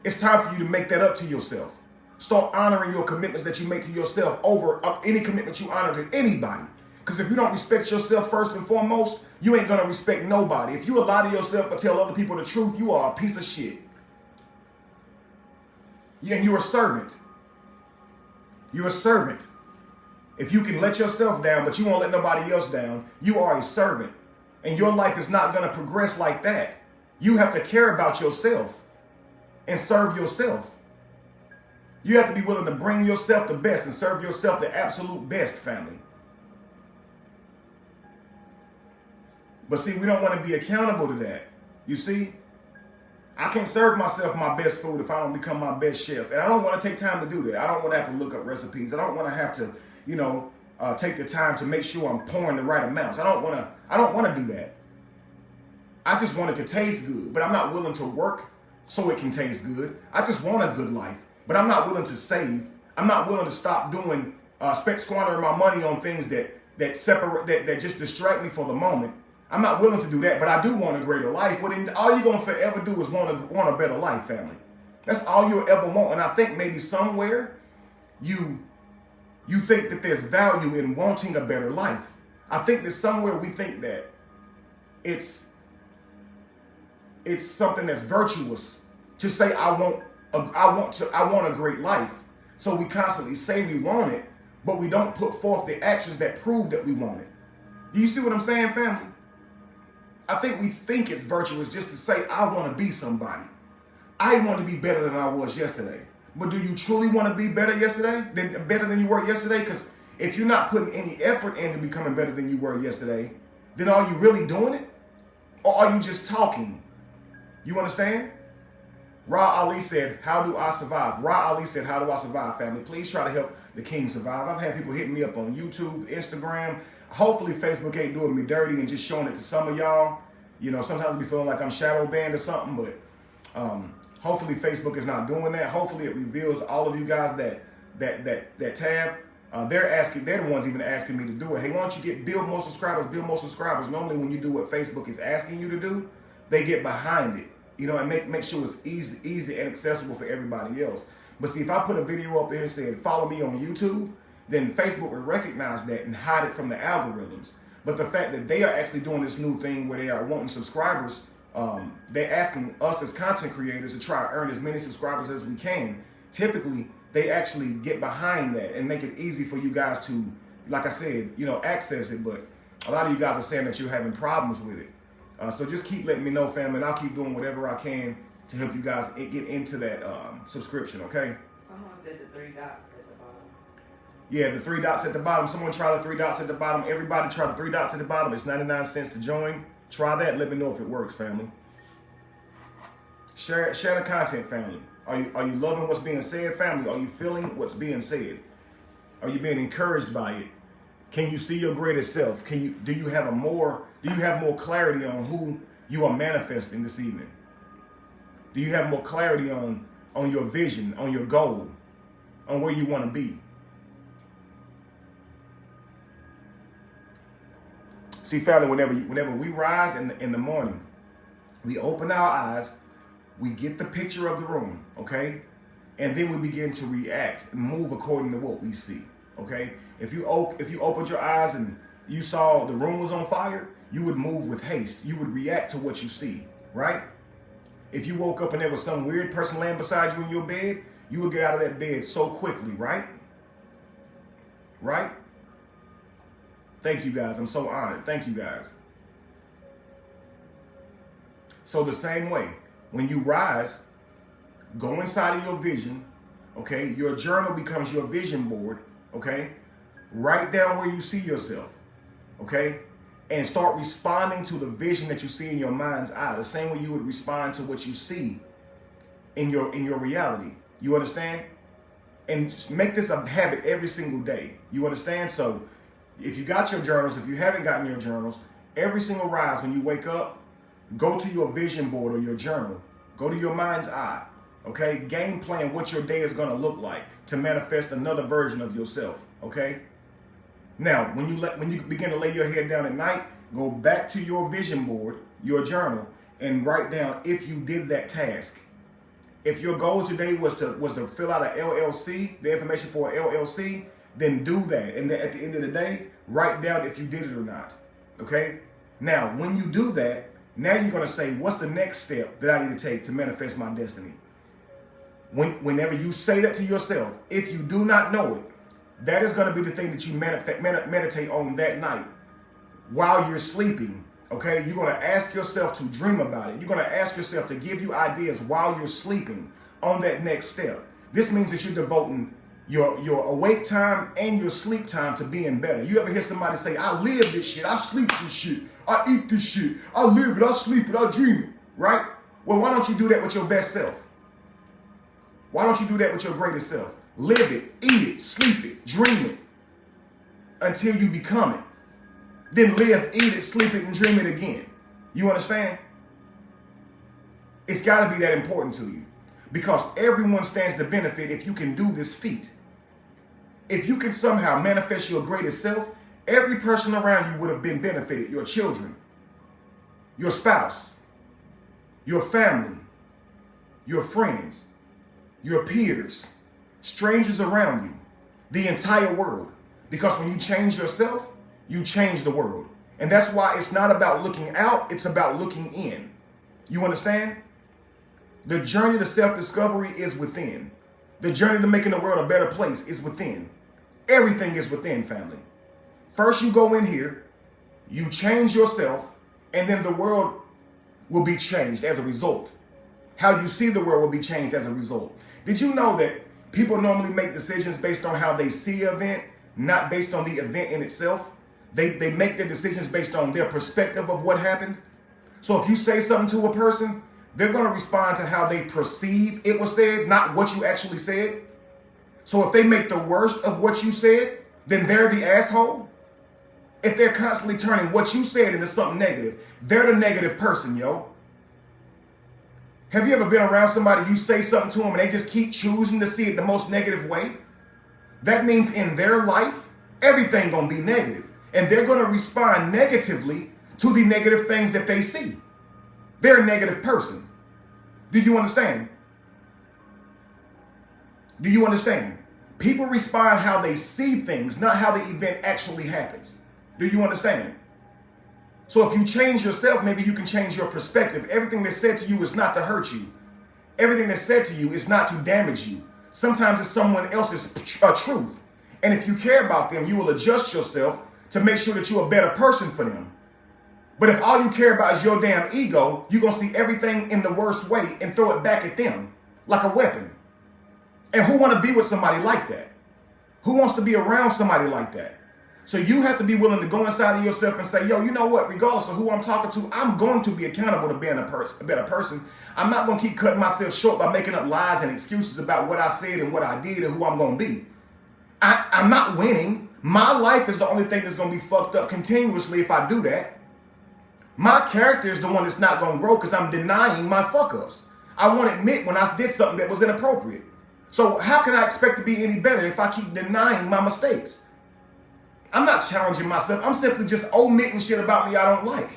It's time for you to make that up to yourself. Start honoring your commitments that you make to yourself over any commitment you honor to anybody. Because if you don't respect yourself first and foremost, you ain't going to respect nobody. If you lie to yourself or tell other people the truth, you are a piece of shit. And you're a servant. You're a servant. If you can let yourself down, but you won't let nobody else down, you are a servant. And your life is not going to progress like that. You have to care about yourself and serve yourself. You have to be willing to bring yourself the best and serve yourself the absolute best, family. But see, we don't want to be accountable to that. You see, I can't serve myself my best food if I don't become my best chef. And I don't want to take time to do that. I don't want to have to look up recipes. I don't want to have to, take the time to make sure I'm pouring the right amounts. I don't want to do that. I just want it to taste good, but I'm not willing to work so it can taste good. I just want a good life, but I'm not willing to save. I'm not willing to stop doing, squandering my money on things that just distract me for the moment. I'm not willing to do that, but I do want a greater life. Well, then all you're going to forever do is want a better life, family. That's all you'll ever want. And I think maybe somewhere you think that there's value in wanting a better life. I think that somewhere we think that it's something that's virtuous to say I want a great life. So we constantly say we want it, but we don't put forth the actions that prove that we want it. Do you see what I'm saying, family? I think we think it's virtuous just to say, I want to be somebody. I want to be better than I was yesterday. But do you truly want to be better than you were yesterday? Because if you're not putting any effort into becoming better than you were yesterday, then are you really doing it? Or are you just talking? You understand? Ra Ali said, how do I survive? Ra Ali said, how do I survive, family? Please try to help the king survive. I've had people hitting me up on YouTube, Instagram. Hopefully Facebook ain't doing me dirty and just showing it to some of y'all. Sometimes we feel like I'm shadow banned or something, but hopefully Facebook is not doing that. Hopefully it reveals all of you guys that tab. They're the ones even asking me to do it. Hey, why don't you build more subscribers? Normally when you do what Facebook is asking you to do, they get behind it, and make sure it's easy and accessible for everybody else. But see, if I put a video up there and said, follow me on YouTube, then Facebook will recognize that and hide it from the algorithms. But the fact that they are actually doing this new thing where they are wanting subscribers, they're asking us as content creators to try to earn as many subscribers as we can. Typically, they actually get behind that and make it easy for you guys to, like I said, access it. But a lot of you guys are saying that you're having problems with it. So just keep letting me know, family, and I'll keep doing whatever I can to help you guys get into that subscription, okay? Someone said the 3 dots. Yeah, the 3 dots at the bottom. Someone try the 3 dots at the bottom. Everybody try the 3 dots at the bottom. It's 99 cents to join. Try that. Let me know if it works, family. Share the content, family. Are you loving what's being said, family? Are you feeling what's being said? Are you being encouraged by it? Can you see your greatest self? Do you have more clarity on who you are manifesting this evening? Do you have more clarity on your vision, on your goal, on where you want to be? See, family, whenever we rise in the morning, we open our eyes, we get the picture of the room, okay? And then we begin to react and move according to what we see, okay? If you opened your eyes and you saw the room was on fire, you would move with haste. You would react to what you see, right? If you woke up and there was some weird person laying beside you in your bed, you would get out of that bed so quickly, right? Right? Thank you guys. I'm so honored. Thank you guys. So the same way, when you rise, go inside of your vision, okay? Your journal becomes your vision board, okay? Write down where you see yourself, okay? And start responding to the vision that you see in your mind's eye, the same way you would respond to what you see in your reality. You understand? And just make this a habit every single day. You understand? So if you got your journals, if you haven't gotten your journals, every single rise when you wake up, go to your vision board or your journal. Go to your mind's eye, okay? Game plan what your day is going to look like to manifest another version of yourself, okay? Now, when you begin to lay your head down at night, go back to your vision board, your journal, and write down if you did that task. If your goal today was to fill out an LLC, the information for an LLC, then do that. And then at the end of the day, write down if you did it or not. Okay? Now, when you do that, now you're going to say, what's the next step that I need to take to manifest my destiny? Whenever you say that to yourself, if you do not know it, that is going to be the thing that you meditate on that night while you're sleeping. Okay, you're going to ask yourself to dream about it. You're going to ask yourself to give you ideas while you're sleeping on that next step. This means that you're devoting your awake time and your sleep time to being better. You ever hear somebody say, I live this shit, I sleep this shit, I eat this shit, I live it, I sleep it, I dream it, right? Well, why don't you do that with your best self? Why don't you do that with your greatest self? Live it, eat it, sleep it, dream it until you become it. Then live, eat it, sleep it, and dream it again. You understand? It's got to be that important to you because everyone stands to benefit if you can do this feat. If you can somehow manifest your greatest self, every person around you would have been benefited. Your children, your spouse, your family, your friends, your peers, strangers around you, the entire world. Because when you change yourself, you change the world. And that's why it's not about looking out, it's about looking in. You understand? The journey to self-discovery is within. The journey to making the world a better place is within. Everything is within, family. First you go in here, you change yourself, and then the world will be changed as a result. How you see the world will be changed as a result. Did you know that people normally make decisions based on how they see an event, not based on the event in itself? They make their decisions based on their perspective of what happened. So if you say something to a person, they're going to respond to how they perceive it was said, not what you actually said. So if they make the worst of what you said, then they're the asshole. If they're constantly turning what you said into something negative, they're the negative person, yo. Have you ever been around somebody, you say something to them and they just keep choosing to see it the most negative way? That means in their life, everything gonna be negative. And they're gonna respond negatively to the negative things that they see. They're a negative person. Do you understand? Do you understand? People respond how they see things, not how the event actually happens. Do you understand? So if you change yourself, maybe you can change your perspective. Everything that's said to you is not to hurt you. Everything that's said to you is not to damage you. Sometimes it's someone else's truth. And if you care about them, you will adjust yourself to make sure that you're a better person for them. But if all you care about is your damn ego, you're going to see everything in the worst way and throw it back at them like a weapon. And who want to be with somebody like that? Who wants to be around somebody like that? So you have to be willing to go inside of yourself and say, yo, you know what? Regardless of who I'm talking to, I'm going to be accountable to being a better person. I'm not going to keep cutting myself short by making up lies and excuses about what I said and what I did and who I'm going to be. I'm not winning. My life is the only thing that's going to be fucked up continuously if I do that. My character is the one that's not going to grow because I'm denying my fuck-ups. I won't admit when I did something that was inappropriate. So how can I expect to be any better if I keep denying my mistakes? I'm not challenging myself. I'm simply just omitting shit about me I don't like.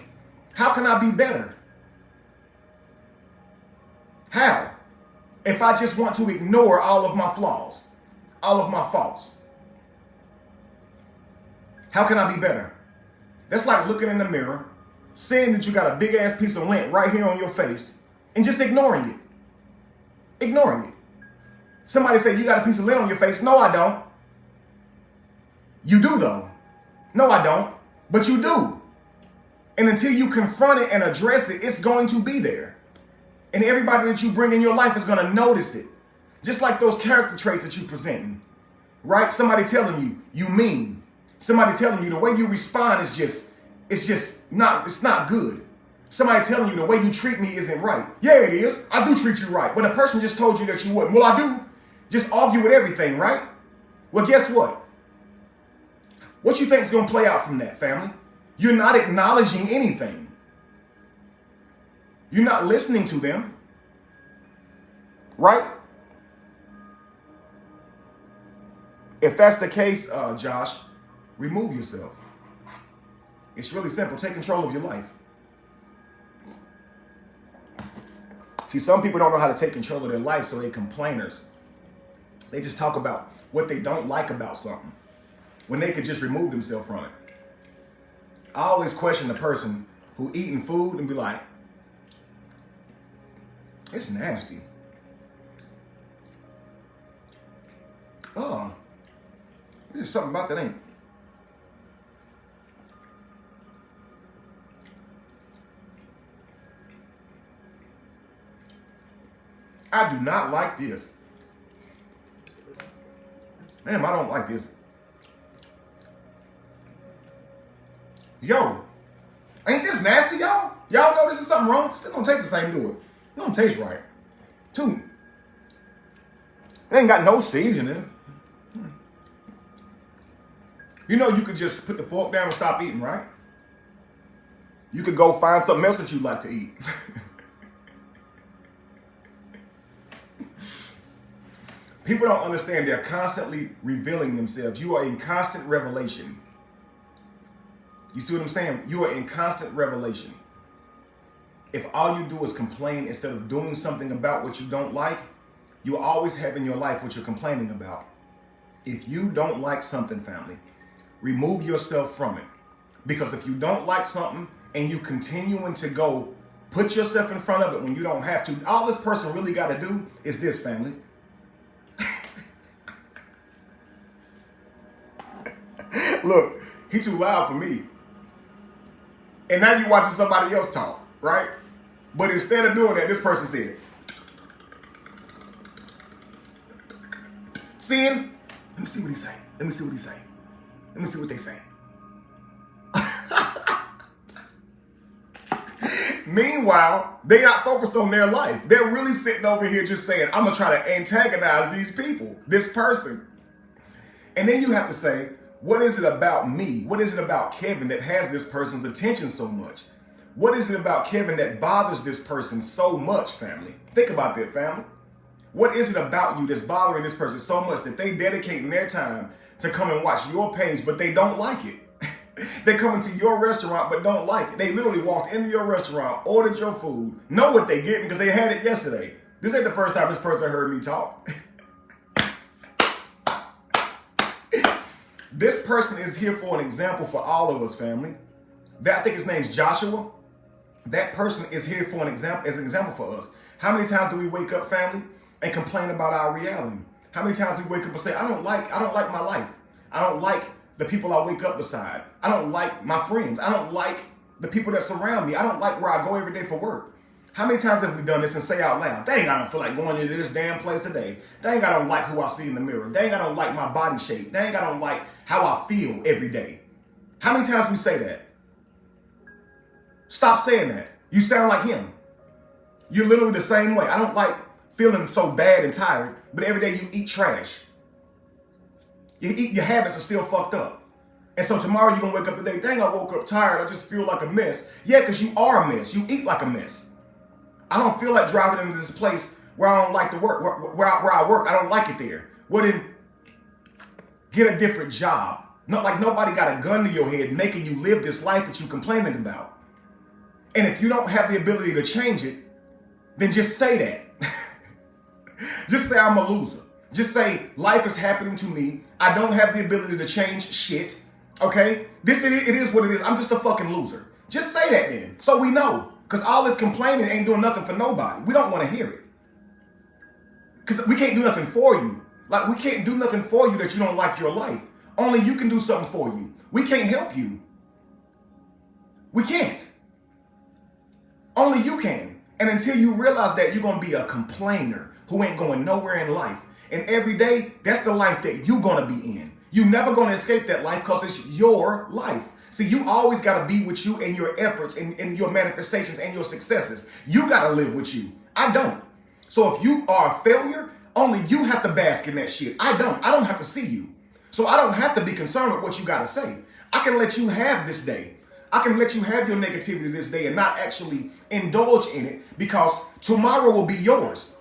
How can I be better? How? If I just want to ignore all of my flaws, all of my faults. How can I be better? That's like looking in the mirror, seeing that you got a big ass piece of lint right here on your face and just ignoring it. Ignoring it. Somebody say, you got a piece of lint on your face. No, I don't. You do though. No, I don't. But you do. And until you confront it and address it, it's going to be there. And everybody that you bring in your life is going to notice it. Just like those character traits that you presenting. Right? Somebody telling you, you mean, Somebody telling you the way you respond is it's not good. Somebody telling you the way you treat me isn't right. Yeah, it is. I do treat you right. But a person just told you that you wouldn't. Well, I do. Just argue with everything, right? Well, guess what? What you think is going to play out from that, family? You're not acknowledging anything. You're not listening to them. Right? If that's the case, Josh, remove yourself. It's really simple. Take control of your life. See, some people don't know how to take control of their life, so they're complainers. They just talk about what they don't like about something when they could just remove themselves from it. I always question the person who eating food and be like, it's nasty. Oh, there's something about that ain't. I do not like this. Damn, I don't like this. Yo, ain't this nasty, y'all? Y'all know this is something wrong? It don't taste the same, do it? It don't taste right. Two, it ain't got no seasoning in it. You know you could just put the fork down and stop eating, right? You could go find something else that you like to eat. People don't understand they're constantly revealing themselves. You are in constant revelation. You see what I'm saying? You are in constant revelation. If all you do is complain instead of doing something about what you don't like, you always have in your life what you're complaining about. If you don't like something, family, remove yourself from it. Because if you don't like something and you continuing to go put yourself in front of it when you don't have to, all this person really got to do is this, family. Look, he too loud for me. And now you're watching somebody else talk, right? But instead of doing that, this person said, seeing, let me see what he say. Let me see what he say. Let me see what they say. Meanwhile, they not focused on their life. They're really sitting over here just saying, I'm going to try to antagonize these people, this person. And then you have to say, what is it about me? What is it about Kevin that has this person's attention so much? What is it about Kevin that bothers this person so much, family? Think about that, family. What is it about you that's bothering this person so much that they dedicating their time to come and watch your page, but they don't like it? They come into your restaurant, but don't like it. They literally walked into your restaurant, ordered your food, know what they getting because they had it yesterday. This ain't the first time this person heard me talk. This person is here for an example for all of us, family. I think his name's Joshua. That person is here for an example, as an example for us. How many times do we wake up, family, and complain about our reality? How many times do we wake up and say, I don't like my life. I don't like the people I wake up beside. I don't like my friends. I don't like the people that surround me. I don't like where I go every day for work. How many times have we done this and say out loud, dang, I don't feel like going into this damn place today. Dang, I don't like who I see in the mirror. Dang, I don't like my body shape. Dang, I don't like how I feel every day. How many times we say that? Stop saying that. You sound like him. You're literally the same way. I don't like feeling so bad and tired, but every day you eat trash. Your habits are still fucked up. And so tomorrow you're going to wake up today, dang, I woke up tired. I just feel like a mess. Yeah, because you are a mess. You eat like a mess. I don't feel like driving into this place where I don't like to work, where I work. I don't like it there. Well, then get a different job. Not like nobody got a gun to your head making you live this life that you're complaining about. And if you don't have the ability to change it, then just say that. Just say I'm a loser. Just say life is happening to me. I don't have the ability to change shit. Okay? It is what it is. I'm just a fucking loser. Just say that then. So we know. Because all this complaining ain't doing nothing for nobody. We don't want to hear it. Because we can't do nothing for you. Like, we can't do nothing for you that you don't like your life. Only you can do something for you. We can't help you. We can't. Only you can. And until you realize that, you're going to be a complainer who ain't going nowhere in life. And every day, that's the life that you're going to be in. You're never going to escape that life because it's your life. See, you always got to be with you and your efforts and your manifestations and your successes. You got to live with you. I don't. So if you are a failure, only you have to bask in that shit. I don't have to see you. So I don't have to be concerned with what you got to say. I can let you have this day. I can let you have your negativity this day and not actually indulge in it, because tomorrow will be yours.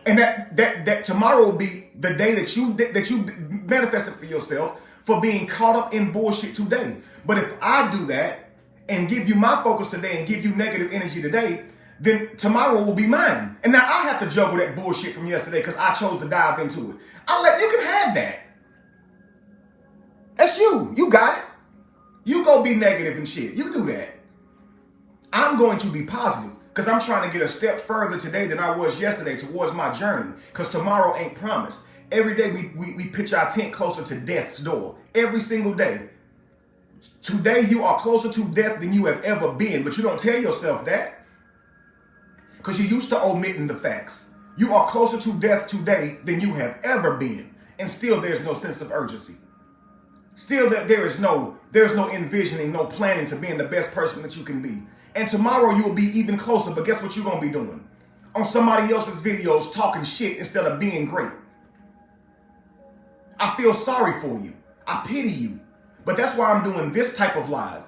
And that tomorrow will be the day that you manifested for yourself for being caught up in bullshit today. But if I do that and give you my focus today and give you negative energy today, then tomorrow will be mine. And now I have to juggle that bullshit from yesterday because I chose to dive into it. You can have that. That's you. You got it. You go be negative and shit. You do that. I'm going to be positive because I'm trying to get a step further today than I was yesterday towards my journey, because tomorrow ain't promised. Every day we pitch our tent closer to death's door. Every single day. Today you are closer to death than you have ever been, but you don't tell yourself that because you're used to omitting the facts. You are closer to death today than you have ever been, and still there's no sense of urgency. Still, there's no envisioning, no planning to being the best person that you can be. And tomorrow you will be even closer, but guess what you're going to be doing? On somebody else's videos talking shit instead of being great. I feel sorry for you. I pity you. But that's why I'm doing this type of live,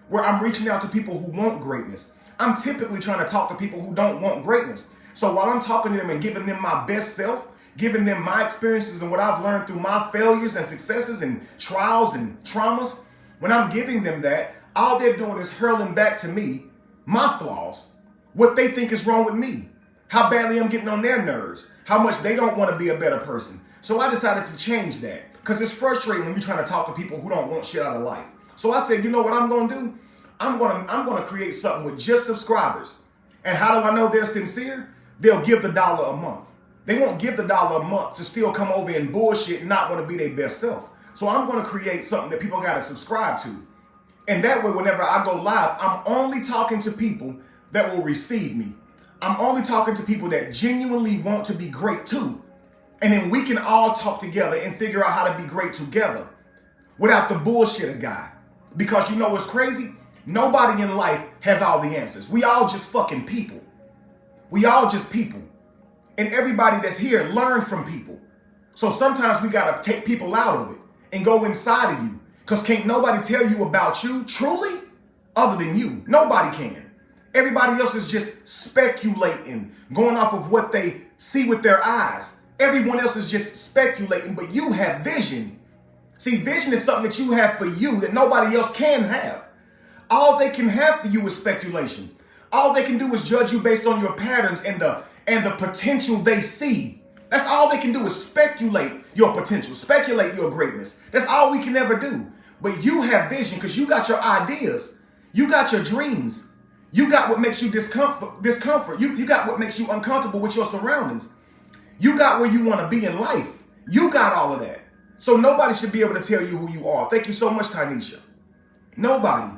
where I'm reaching out to people who want greatness. I'm typically trying to talk to people who don't want greatness. So while I'm talking to them and giving them my best self, giving them my experiences and what I've learned through my failures and successes and trials and traumas, when I'm giving them that, all they're doing is hurling back to me my flaws, what they think is wrong with me, how badly I'm getting on their nerves, how much they don't want to be a better person. So I decided to change that, because it's frustrating when you're trying to talk to people who don't want shit out of life. So I said, you know what I'm going to do? I'm going to create something with just subscribers. And how do I know they're sincere? They'll give the $1 a month. They won't give the $1 a month to still come over and bullshit and not want to be their best self. So I'm going to create something that people got to subscribe to. And that way, whenever I go live, I'm only talking to people that will receive me. I'm only talking to people that genuinely want to be great too. And then we can all talk together and figure out how to be great together without the bullshit guy. Because you know what's crazy? Nobody in life has all the answers. We all just fucking people. We all just people. And everybody that's here learn from people. So sometimes we got to take people out of it and go inside of you. Because can't nobody tell you about you truly other than you. Nobody can. Everybody else is just speculating, going off of what they see with their eyes. Everyone else is just speculating, but you have vision. See, vision is something that you have for you that nobody else can have. All they can have for you is speculation. All they can do is judge you based on your patterns and the potential they see. That's all they can do is speculate your potential, speculate your greatness. That's all we can ever do. But you have vision because you got your ideas. You got your dreams. You got what makes you discomfort. You got what makes you uncomfortable with your surroundings. You got where you want to be in life. You got all of that. So nobody should be able to tell you who you are. Thank you so much, Tynesha. Nobody.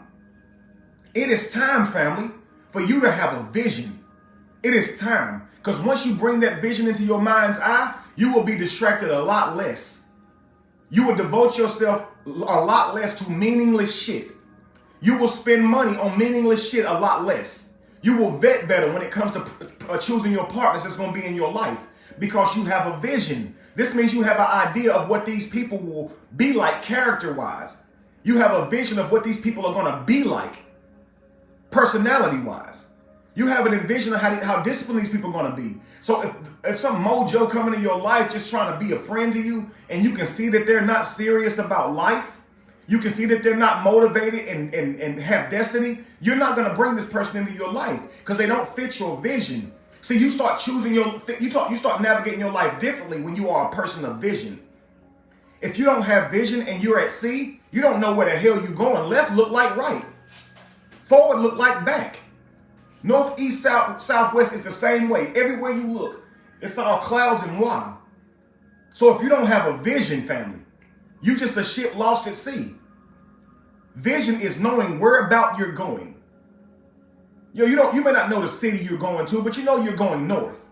It is time, family, for you to have a vision. It is time. Because once you bring that vision into your mind's eye, you will be distracted a lot less. You will devote yourself a lot less to meaningless shit. You will spend money on meaningless shit a lot less. You will vet better when it comes to choosing your partners that's going to be in your life, because you have a vision. This means you have an idea of what these people will be like character-wise. You have a vision of what these people are going to be like personality-wise. You have an envision of how disciplined these people are going to be. So if some mojo coming in your life just trying to be a friend to you, and you can see that they're not serious about life, you can see that they're not motivated and have destiny, you're not going to bring this person into your life because they don't fit your vision. See, you start you start navigating your life differently when you are a person of vision. If you don't have vision and you're at sea, you don't know where the hell you're going. Left look like right. Forward look like back. North, east, south, southwest is the same way. Everywhere you look, it's all clouds and water. So if you don't have a vision, family, you just a ship lost at sea. Vision is knowing where about you're going. You may not know the city you're going to, but you know you're going north.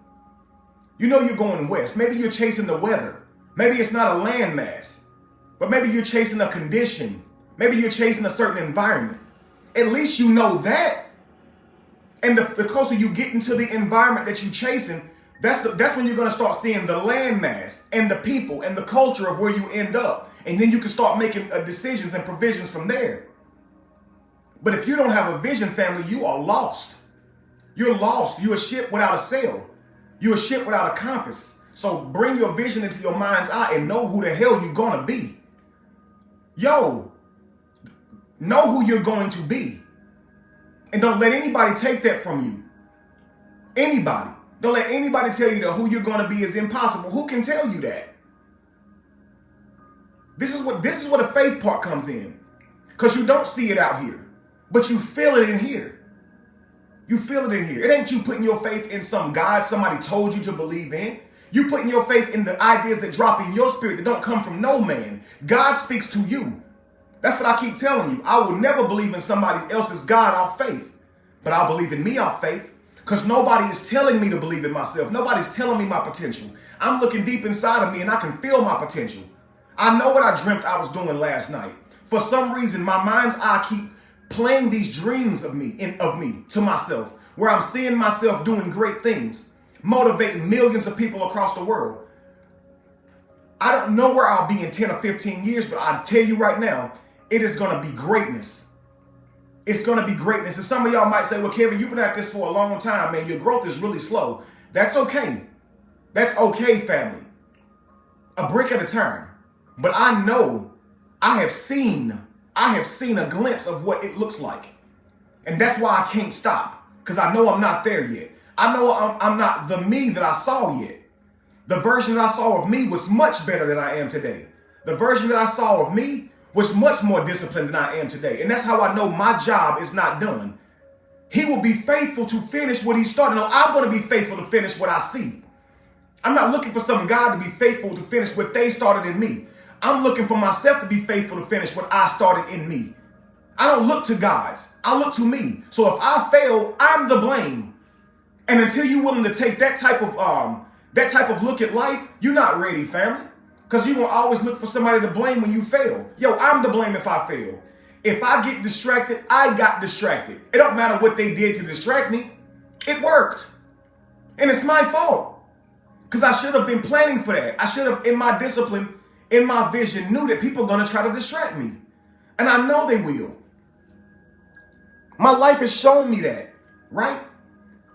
You know you're going west. Maybe you're chasing the weather. Maybe it's not a landmass. But maybe you're chasing a condition. Maybe you're chasing a certain environment. At least you know that. And the closer you get into the environment that you're chasing, that's when you're going to start seeing the landmass and the people and the culture of where you end up. And then you can start making decisions and provisions from there. But if you don't have a vision, family, you are lost. You're lost. You're a ship without a sail. You're a ship without a compass. So bring your vision into your mind's eye and know who the hell you're going to be. Yo, know who you're going to be. And don't let anybody take that from you. Anybody. Don't let anybody tell you that who you're going to be is impossible. Who can tell you that? This is where the faith part comes in. Because you don't see it out here. But you feel it in here. You feel it in here. It ain't you putting your faith in some God somebody told you to believe in. You putting your faith in the ideas that drop in your spirit that don't come from no man. God speaks to you. That's what I keep telling you. I will never believe in somebody else's God off faith. But I'll believe in me off faith. Because nobody is telling me to believe in myself. Nobody's telling me my potential. I'm looking deep inside of me and I can feel my potential. I know what I dreamt I was doing last night. For some reason, my mind's eye keep playing these dreams of me to myself, where I'm seeing myself doing great things, motivating millions of people across the world. I don't know where I'll be in 10 or 15 years, but I tell you right now, it is going to be greatness. It's going to be greatness. And some of y'all might say, well, Kevin, you've been at this for a long time, man. Your growth is really slow. That's okay. That's okay, family. A brick at a time. But I know I have seen a glimpse of what it looks like. And that's why I can't stop. Because I know I'm not there yet. I know I'm not the me that I saw yet. The version that I saw of me was much better than I am today. The version that I saw of me was much more disciplined than I am today. And that's how I know my job is not done. He will be faithful to finish what he started. No, I'm going to be faithful to finish what I see. I'm not looking for some God to be faithful to finish what they started in me. I'm looking for myself to be faithful to finish what I started in me. I don't look to gods. I look to me. So if I fail, I'm the blame. And until you're willing to take that type of look at life, you're not ready, family. Because you're going to always look for somebody to blame when you fail. Yo, I'm to blame if I fail. If I get distracted, I got distracted. It don't matter what they did to distract me. It worked. And it's my fault. Because I should have been planning for that. I should have, in my discipline, in my vision, knew that people are going to try to distract me. And I know they will. My life has shown me that, right?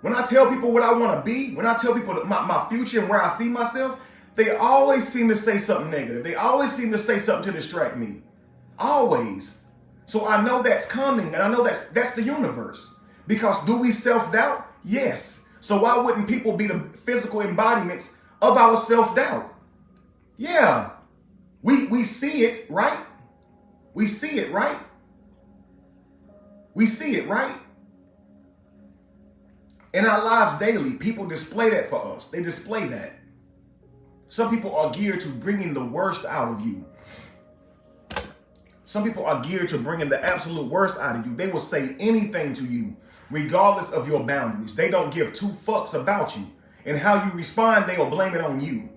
When I tell people what I want to be, when I tell people my future and where I see myself, they always seem to say something negative. They always seem to say something to distract me. Always. So I know that's coming, and I know that's the universe. Because do we self-doubt? Yes. So why wouldn't people be the physical embodiments of our self-doubt? Yeah. We see it, right? We see it, right? We see it, right? In our lives daily, people display that for us. They display that. Some people are geared to bringing the worst out of you. Some people are geared to bringing the absolute worst out of you. They will say anything to you, regardless of your boundaries. They don't give two fucks about you. And how you respond, they will blame it on you.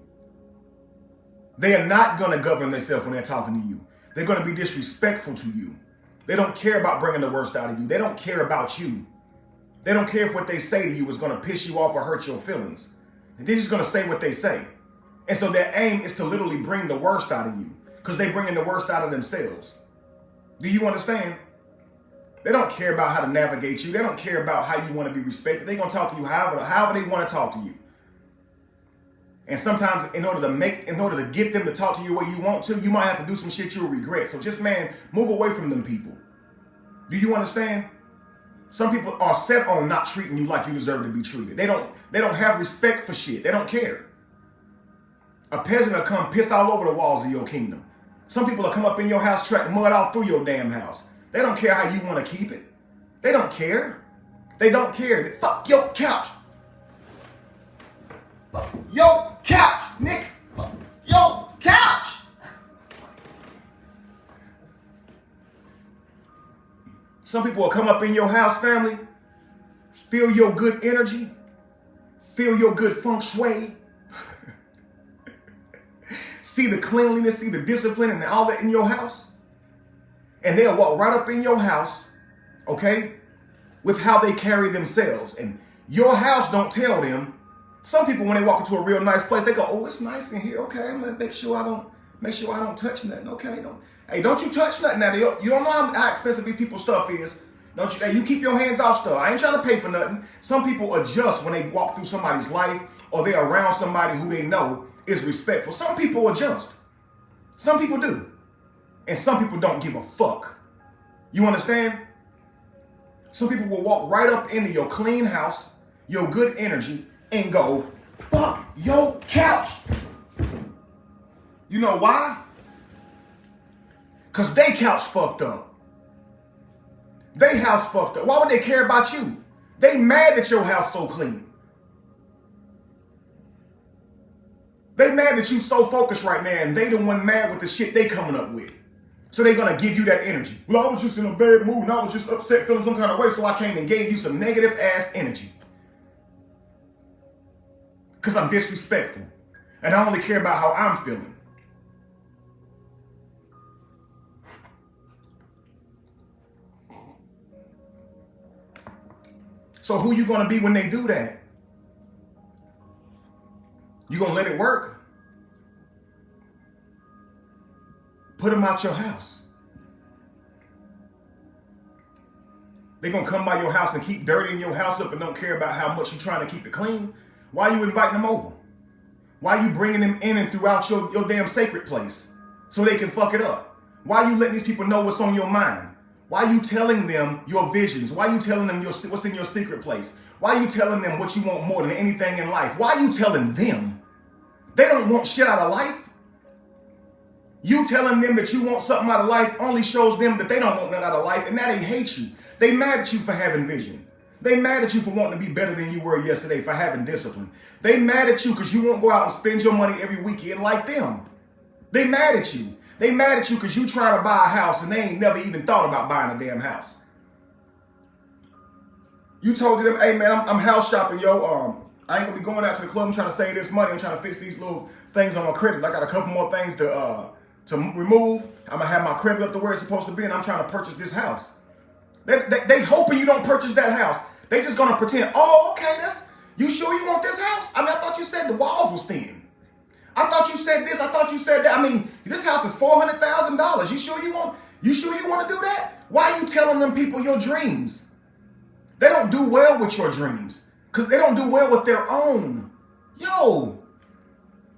They are not going to govern themselves when they're talking to you. They're going to be disrespectful to you. They don't care about bringing the worst out of you. They don't care about you. They don't care if what they say to you is going to piss you off or hurt your feelings. They're just going to say what they say. And so their aim is to literally bring the worst out of you because they're bringing the worst out of themselves. Do you understand? They don't care about how to navigate you. They don't care about how you want to be respected. They're going to talk to you however they want to talk to you. And sometimes in order to get them to talk to you the way you want to, you might have to do some shit you'll regret. So just, man, move away from them people. Do you understand? Some people are set on not treating you like you deserve to be treated. They don't have respect for shit. They don't care. A peasant will come piss all over the walls of your kingdom. Some people will come up in your house, track mud all through your damn house. They don't care how you want to keep it. They don't care. They don't care. Fuck your couch. Fuck your couch, Nick. Fuck your couch. Some people will come up in your house, family, feel your good energy, feel your good feng shui, see the cleanliness, see the discipline and all that in your house. And they'll walk right up in your house, okay, with how they carry themselves. And your house don't tell them. Some people, when they walk into a real nice place, they go, oh, it's nice in here. Okay, I'm gonna make sure I don't touch nothing. Okay, don't you touch nothing now. You don't know how expensive these people's stuff is. Don't you? Hey, you keep your hands off stuff. I ain't trying to pay for nothing. Some people adjust when they walk through somebody's life or they're around somebody who they know is respectful. Some people adjust. Some people do. And some people don't give a fuck. You understand? Some people will walk right up into your clean house, your good energy, and go, fuck your couch. You know why? Because they couch fucked up. They house fucked up. Why would they care about you? They mad that your house so clean. They mad that you so focused right now, and they the one mad with the shit they coming up with. So they're gonna give you that energy. Well, I was just in a bad mood and I was just upset, feeling some kind of way, so I came and gave you some negative ass energy. Because I'm disrespectful. And I only care about how I'm feeling. So who you gonna be when they do that? You gonna let it work? Put them out your house. They gonna come by your house and keep dirtying your house up and don't care about how much you're trying to keep it clean. Why are you inviting them over? Why are you bringing them in and throughout your damn sacred place so they can fuck it up? Why are you letting these people know what's on your mind? Why are you telling them your visions? Why are you telling them what's in your secret place? Why are you telling them what you want more than anything in life? Why are you telling them? They don't want shit out of life. You telling them that you want something out of life only shows them that they don't want that out of life, and now they hate you. They mad at you for having vision. They mad at you for wanting to be better than you were yesterday, for having discipline. They mad at you because you won't go out and spend your money every weekend like them. They mad at you. They mad at you because you trying to buy a house and they ain't never even thought about buying a damn house. You told them, hey man, I'm house shopping, yo. I ain't gonna be going out to the club. I'm trying to save this money. I'm trying to fix these little things on my credit. I got a couple more things to remove. I'm gonna have my credit up to where it's supposed to be, and I'm trying to purchase this house. They hoping you don't purchase that house. They just gonna pretend, oh, okay, you sure you want this house? I mean, I thought you said the walls was thin. I thought you said this. I thought you said that. I mean, this house is $400,000. You sure you want to do that? Why are you telling them people your dreams? They don't do well with your dreams because they don't do well with their own. Yo,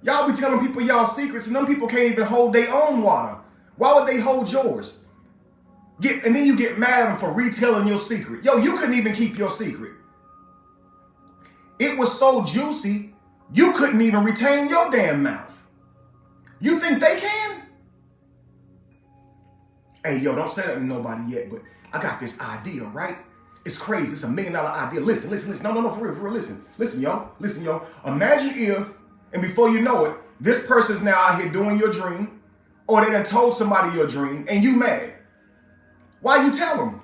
y'all be telling people y'all secrets and them people can't even hold their own water. Why would they hold yours? And then you get mad at them for retelling your secret. Yo, you couldn't even keep your secret. It was so juicy, you couldn't even retain your damn mouth. You think they can? Hey, yo, don't say that to nobody yet, but I got this idea, right? It's crazy. It's $1 million idea. Listen. No, for real, listen. Listen, yo. Imagine if, and before you know it, this person's now out here doing your dream, or they done told somebody your dream, and you mad. Why you tell them?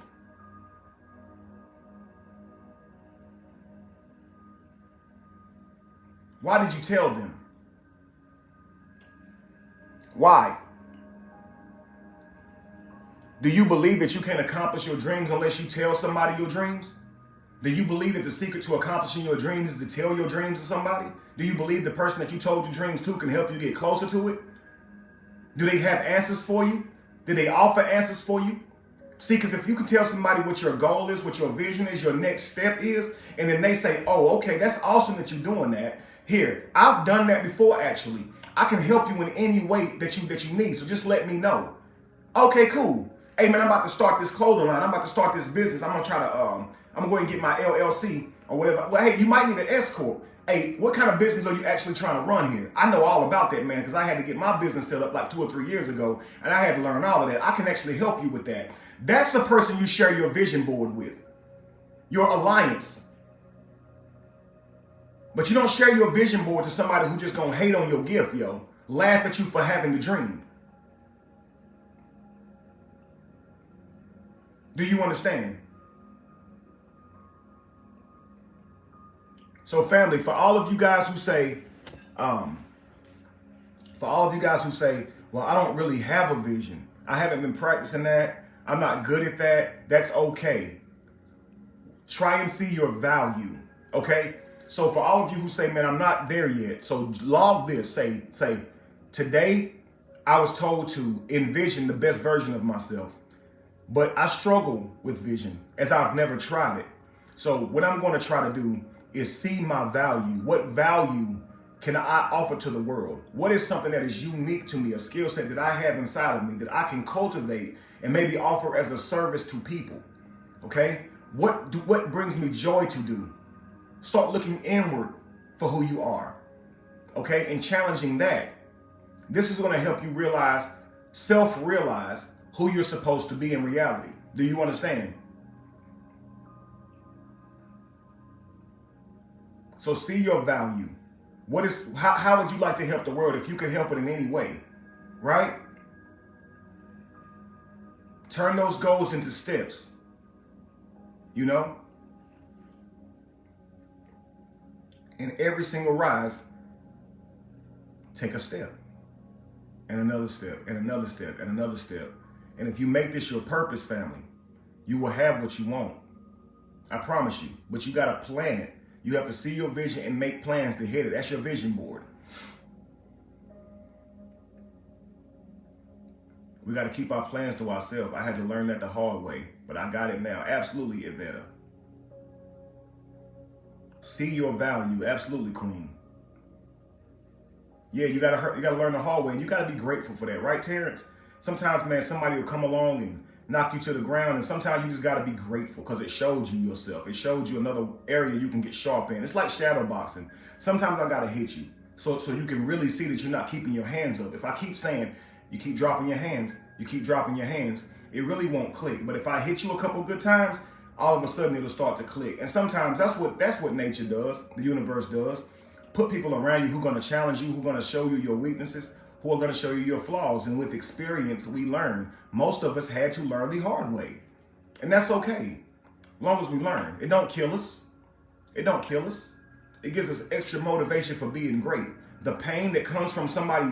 Why did you tell them? Why? Do you believe that you can't accomplish your dreams unless you tell somebody your dreams? Do you believe that the secret to accomplishing your dreams is to tell your dreams to somebody? Do you believe the person that you told your dreams to can help you get closer to it? Do they have answers for you? Do they offer answers for you? See, because if you can tell somebody what your goal is, what your vision is, your next step is, and then they say, oh, okay, that's awesome that you're doing that. Here, I've done that before, actually. I can help you in any way that you need, so just let me know. Okay, cool. Hey, man, I'm about to start this clothing line. I'm about to start this business. I'm going to try to, I'm going to go and get my LLC or whatever. Well, hey, you might need an S corp. Hey, what kind of business are you actually trying to run here? I know all about that, man, because I had to get my business set up like 2 or 3 years ago, and I had to learn all of that. I can actually help you with that. That's the person you share your vision board with, your alliance. But you don't share your vision board to somebody who just gonna hate on your gift, yo. Laugh at you for having the dream. Do you understand? So family, for all of you guys who say, For all of you guys who say, well, I don't really have a vision. I haven't been practicing that. I'm not good at that. That's okay. Try and see your value, okay? So for all of you who say, man, I'm not there yet. So log this, say, today I was told to envision the best version of myself, but I struggle with vision as I've never tried it. So what I'm going to try to do is see my value. What value can I offer to the world? What is something that is unique to me, a skill set that I have inside of me that I can cultivate and maybe offer as a service to people? Okay? What brings me joy to do? Start looking inward for who you are. Okay? And challenging that. This is going to help you realize, self-realize who you're supposed to be in reality. Do you understand? So see your value. How would you like to help the world if you could help it in any way, right? Turn those goals into steps, you know? In every single rise, take a step, and another step, and another step, and another step. And if you make this your purpose, family, you will have what you want. I promise you, but you got to plan it. You have to see your vision and make plans to hit it. That's your vision board. We got to keep our plans to ourselves. I had to learn that the hard way, but I got it now. Absolutely, Iveta. See your value. Absolutely, Queen. Yeah, you gotta learn the hard way, and you gotta be grateful for that, right, Terrence? Sometimes, man, somebody will come along and knock you to the ground, and sometimes you just got to be grateful because it showed you yourself. It showed you another area you can get sharp in. It's like shadow boxing. Sometimes I got to hit you so you can really see that you're not keeping your hands up. If I keep saying you keep dropping your hands, you keep dropping your hands, it really won't click. But if I hit you a couple good times, all of a sudden it'll start to click. And sometimes that's what nature does, the universe does. Put people around you who are going to challenge you, who are going to show you your weaknesses, who are going to show you your flaws. And with experience, we learn. Most of us had to learn the hard way. And that's okay, as long as we learn. It don't kill us. It don't kill us. It gives us extra motivation for being great. The pain that comes from somebody,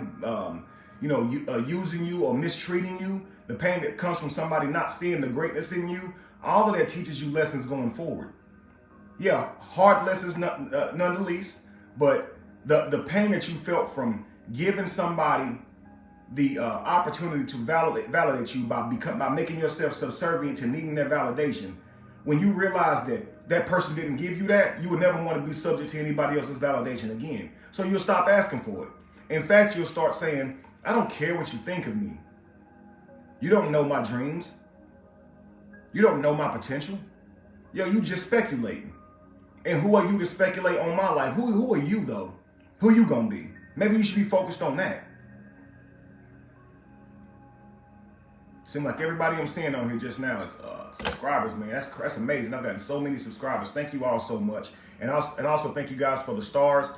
using you or mistreating you, the pain that comes from somebody not seeing the greatness in you, all of that teaches you lessons going forward. Yeah, hard lessons none the least, but the pain that you felt from giving somebody the opportunity to validate you by making yourself subservient to needing their validation. When you realize that person didn't give you that, you would never want to be subject to anybody else's validation again. So you'll stop asking for it. In fact, you'll start saying, I don't care what you think of me. You don't know my dreams. You don't know my potential. Yo, you just speculating. And who are you to speculate on my life? Who are you though? Who you gonna be? Maybe you should be focused on that. Seems like everybody I'm seeing on here just now is subscribers, man. That's amazing. I've gotten so many subscribers. Thank you all so much. And also thank you guys for the stars.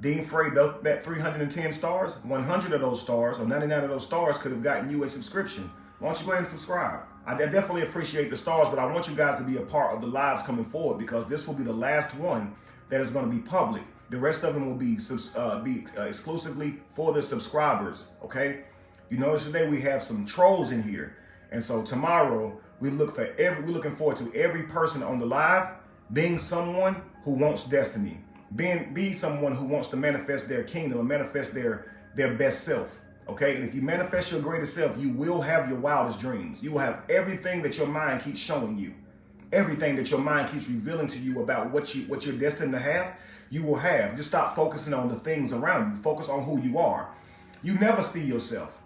Dean Frey, that 310 stars, 100 of those stars or 99 of those stars could have gotten you a subscription. Why don't you go ahead and subscribe? I definitely appreciate the stars, but I want you guys to be a part of the lives coming forward because this will be the last one that is going to be public. The rest of them will be exclusively for the subscribers, okay? You notice today we have some trolls in here. And so tomorrow we're looking forward to every person on the live being someone who wants destiny, be someone who wants to manifest their kingdom or manifest their best self. Okay, and if you manifest your greatest self, you will have your wildest dreams. You will have everything that your mind keeps showing you, everything that your mind keeps revealing to you about what you're destined to have. You will have. Just stop focusing on the things around you. Focus on who you are. You never see yourself.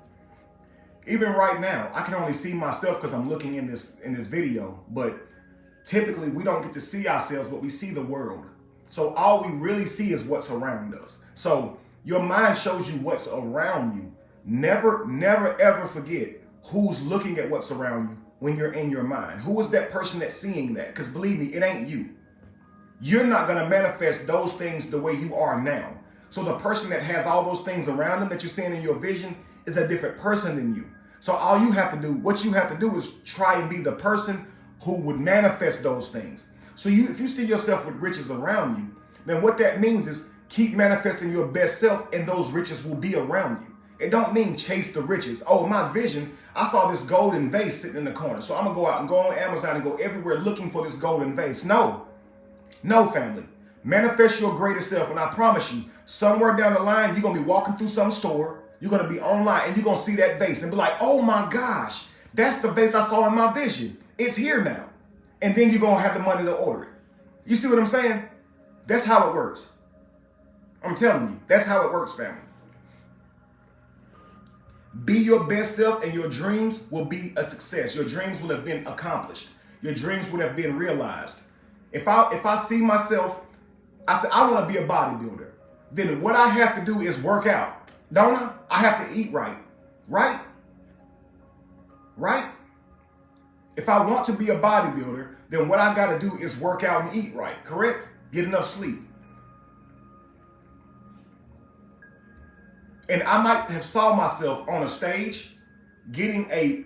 Even right now, I can only see myself because I'm looking in this video. But typically, we don't get to see ourselves, but we see the world. So all we really see is what's around us. So your mind shows you what's around you. Never, ever forget who's looking at what's around you when you're in your mind. Who is that person that's seeing that? Because believe me, it ain't you. You're not going to manifest those things the way you are now. So the person that has all those things around them that you're seeing in your vision is a different person than you. So what you have to do is try and be the person who would manifest those things. So if you see yourself with riches around you, then what that means is Keep manifesting your best self and those riches will be around you. It don't mean chase the riches. Oh, my vision, I saw this golden vase sitting in the corner. So I'm going to go out and go on Amazon and go everywhere looking for this golden vase. No, family. Manifest your greatest self. And I promise you, somewhere down the line, you're going to be walking through some store. You're going to be online and you're going to see that vase and be like, oh my gosh, that's the vase I saw in my vision. It's here now. And then you're going to have the money to order it. You see what I'm saying? That's how it works. I'm telling you, that's how it works, family. Be your best self and your dreams will be a success. Your dreams will have been accomplished. Your dreams would have been realized. If I see myself, I say, I want to be a bodybuilder. Then what I have to do is work out. Don't I? I have to eat right. Right? Right? If I want to be a bodybuilder, then what I got to do is work out and eat right. Correct? Get enough sleep. And I might have saw myself on a stage getting a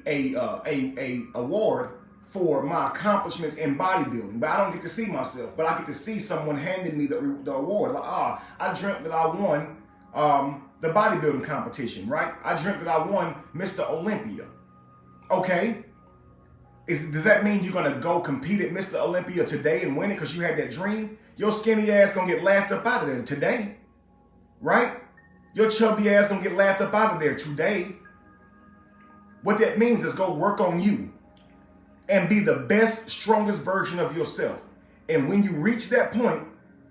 award for my accomplishments in bodybuilding, but I don't get to see myself. But I get to see someone handing me the award. Like, I dreamt that I won the bodybuilding competition, right? I dreamt that I won Mr. Olympia. Okay. Does that mean you're gonna go compete at Mr. Olympia today and win it because you had that dream? Your skinny ass gonna get laughed up out of there today, right? Your chubby ass gonna get laughed up out of there today. What that means is go work on you and be the best, strongest version of yourself. And when you reach that point,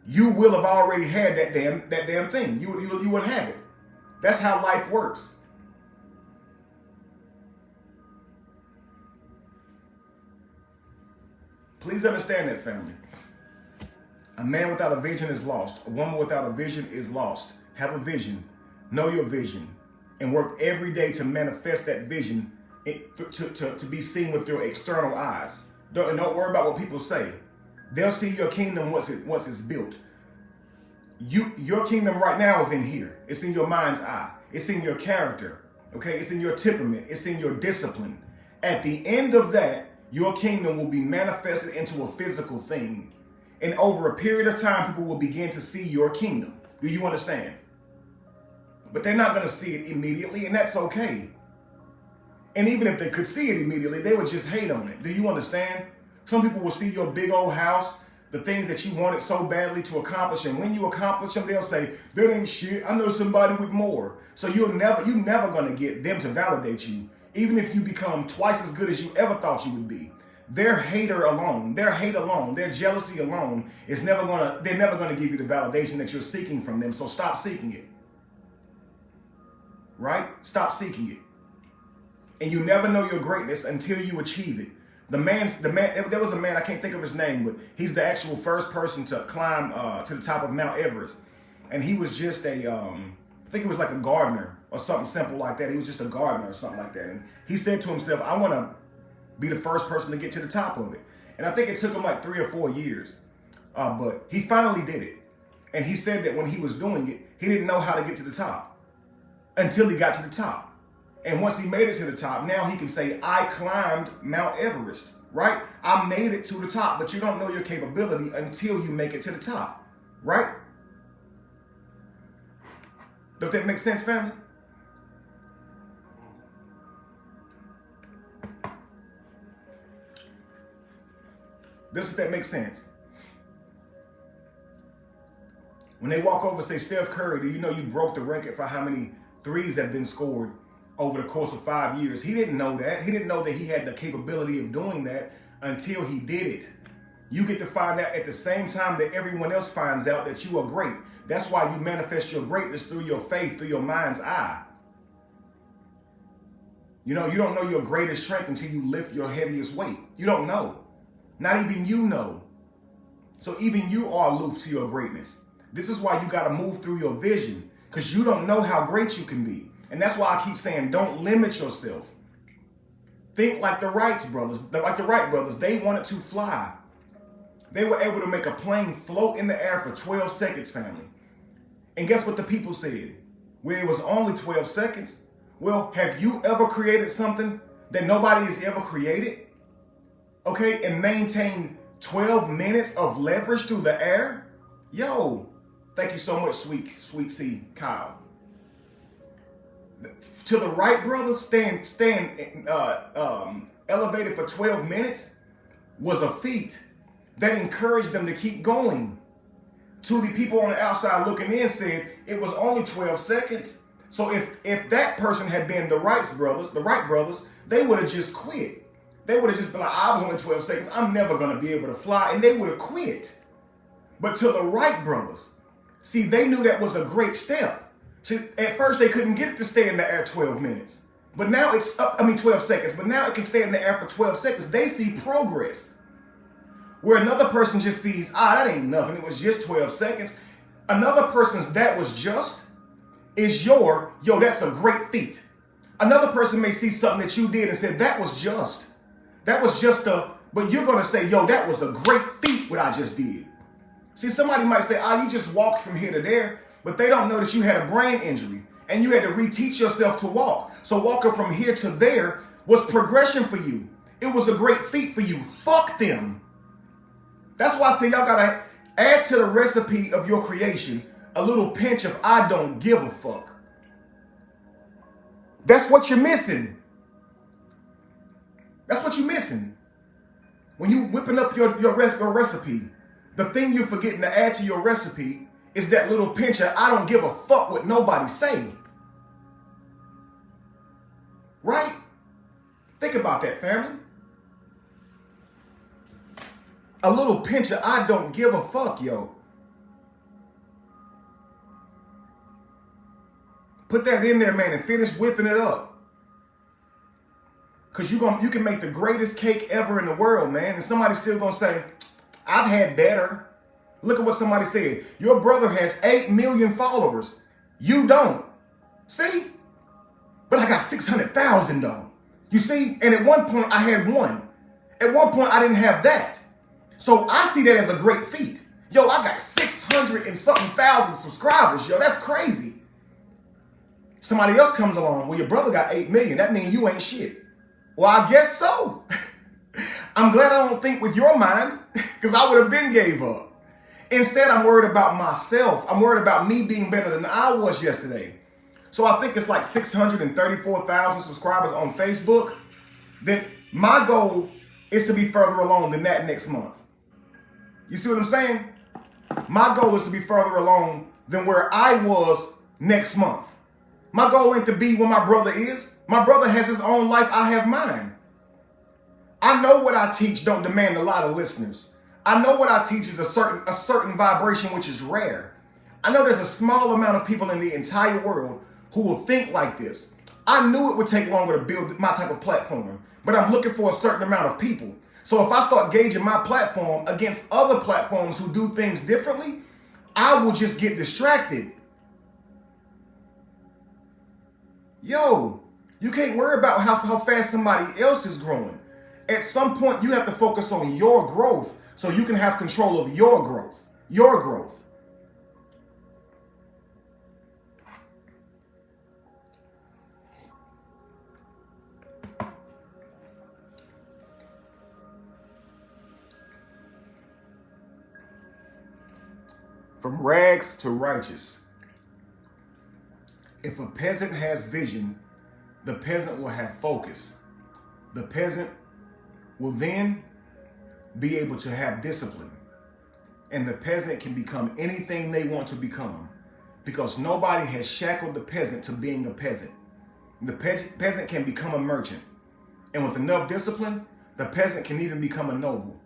you will have already had that damn thing. You would have it. That's how life works. Please understand that, family. A man without a vision is lost. A woman without a vision is lost. Have a vision, know your vision, and work every day to manifest that vision to be seen with your external eyes. Don't worry about what people say. They'll see your kingdom once it's built. Your kingdom right now is in here. It's in your mind's eye. It's in your character. Okay, it's in your temperament. It's in your discipline. At the end of that, your kingdom will be manifested into a physical thing. And over a period of time, people will begin to see your kingdom. Do you understand? But they're not going to see it immediately, and that's okay. And even if they could see it immediately, they would just hate on it. Do you understand? Some people will see your big old house, the things that you wanted so badly to accomplish, and when you accomplish them, they'll say, that ain't shit. I know somebody with more. So you're never going to get them to validate you, even if you become twice as good as you ever thought you would be. Their hate alone, their jealousy alone they're never going to give you the validation that you're seeking from them. So stop seeking it. Right? Stop seeking it. And you never know your greatness until you achieve it. There was a man, I can't think of his name, but he's the actual first person to climb to the top of Mount Everest. And he was just I think he was like a gardener or something simple like that. He was just a gardener or something like that. And he said to himself, I want to be the first person to get to the top of it. And I think it took him like 3 or 4 years. But he finally did it. And he said that when he was doing it, he didn't know how to get to the top until he got to the top. And once he made it to the top, now he can say, I climbed Mount Everest, right? I made it to the top, but you don't know your capability until you make it to the top, right? Does that make sense, family? Does that make sense? When they walk over and say, Steph Curry, do you know you broke the record for how many threes have been scored over the course of 5 years? He didn't know that. He didn't know that he had the capability of doing that until he did it. You get to find out at the same time that everyone else finds out that you are great. That's why you manifest your greatness through your faith, through your mind's eye. You know, you don't know your greatest strength until you lift your heaviest weight. You don't know. Not even you know. So even you are aloof to your greatness. This is why you got to move through your vision, because you don't know how great you can be. And that's why I keep saying, don't limit yourself. Think like the Wright brothers. They wanted to fly. They were able to make a plane float in the air for 12 seconds, family. And guess what the people said? Well, it was only 12 seconds. Well, have you ever created something that nobody has ever created? Okay, and maintained 12 minutes of leverage through the air? Yo, Thank you so much, sweet C, Kyle. To the right, brothers, staying elevated for 12 minutes was a feat that encouraged them to keep going. To the people on the outside looking in said it was only 12 seconds. So if that person had been the right brothers, they would have just quit. They would have just been like, I was only 12 seconds. I'm never going to be able to fly. And they would have quit. But to the right brothers, see, they knew that was a great step. See, at first they couldn't get it to stay in the air 12 minutes. But now it's up, 12 seconds. But now it can stay in the air for 12 seconds. They see progress. Where another person just sees, that ain't nothing. It was just 12 seconds. Another person's that was just is that's a great feat. Another person may see something that you did and say, that was just but you're going to say, that was a great feat what I just did. See, somebody might say, you just walked from here to there, but they don't know that you had a brain injury and you had to reteach yourself to walk. So walking from here to there was progression for you. It was a great feat for you. Fuck them. That's why I say y'all got to add to the recipe of your creation a little pinch of I don't give a fuck. That's what you're missing. That's what you're missing. When you whipping up your recipe, the thing you're forgetting to add to your recipe is that little pinch of I don't give a fuck what nobody say. Right? Think about that, family. A little pinch of I don't give a fuck, yo. Put that in there, man, and finish whipping it up. Because you can make the greatest cake ever in the world, man. And somebody's still going to say, I've had better. Look at what somebody said. Your brother has 8 million followers. You don't. See? But I got 600,000 though. You see? And at one point I had 1. At one point I didn't have that. So I see that as a great feat. Yo, I got 600 and something thousand subscribers. Yo, that's crazy. Somebody else comes along. Well, your brother got 8 million. That means you ain't shit. Well, I guess so. I'm glad I don't think with your mind, because I would have been gave up. Instead, I'm worried about myself. I'm worried about me being better than I was yesterday. So I think it's like 634,000 subscribers on Facebook. Then my goal is to be further along than that next month. You see what I'm saying? My goal is to be further along than where I was next month. My goal ain't to be where my brother is. My brother has his own life. I have mine. I know what I teach don't demand a lot of listeners. I know what I teach is a certain vibration, which is rare. I know there's a small amount of people in the entire world who will think like this. I knew it would take longer to build my type of platform, but I'm looking for a certain amount of people. So if I start gauging my platform against other platforms who do things differently, I will just get distracted. Yo, you can't worry about how fast somebody else is growing. At some point, you have to focus on your growth so you can have control of your growth. Your growth. From rags to righteous. If a peasant has vision, the peasant will have focus. The peasant will then be able to have discipline. And the peasant can become anything they want to become because nobody has shackled the peasant to being a peasant. The peasant can become a merchant. And with enough discipline, the peasant can even become a noble.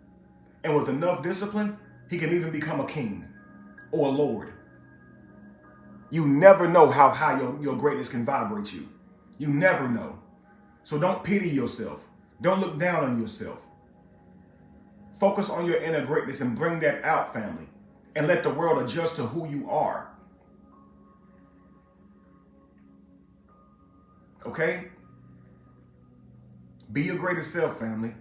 And with enough discipline, he can even become a king or a lord. You never know how high your greatness can vibrate you. You never know. So don't pity yourself. Don't look down on yourself. Focus on your inner greatness and bring that out, family. And let the world adjust to who you are. Okay? Be your greatest self, family.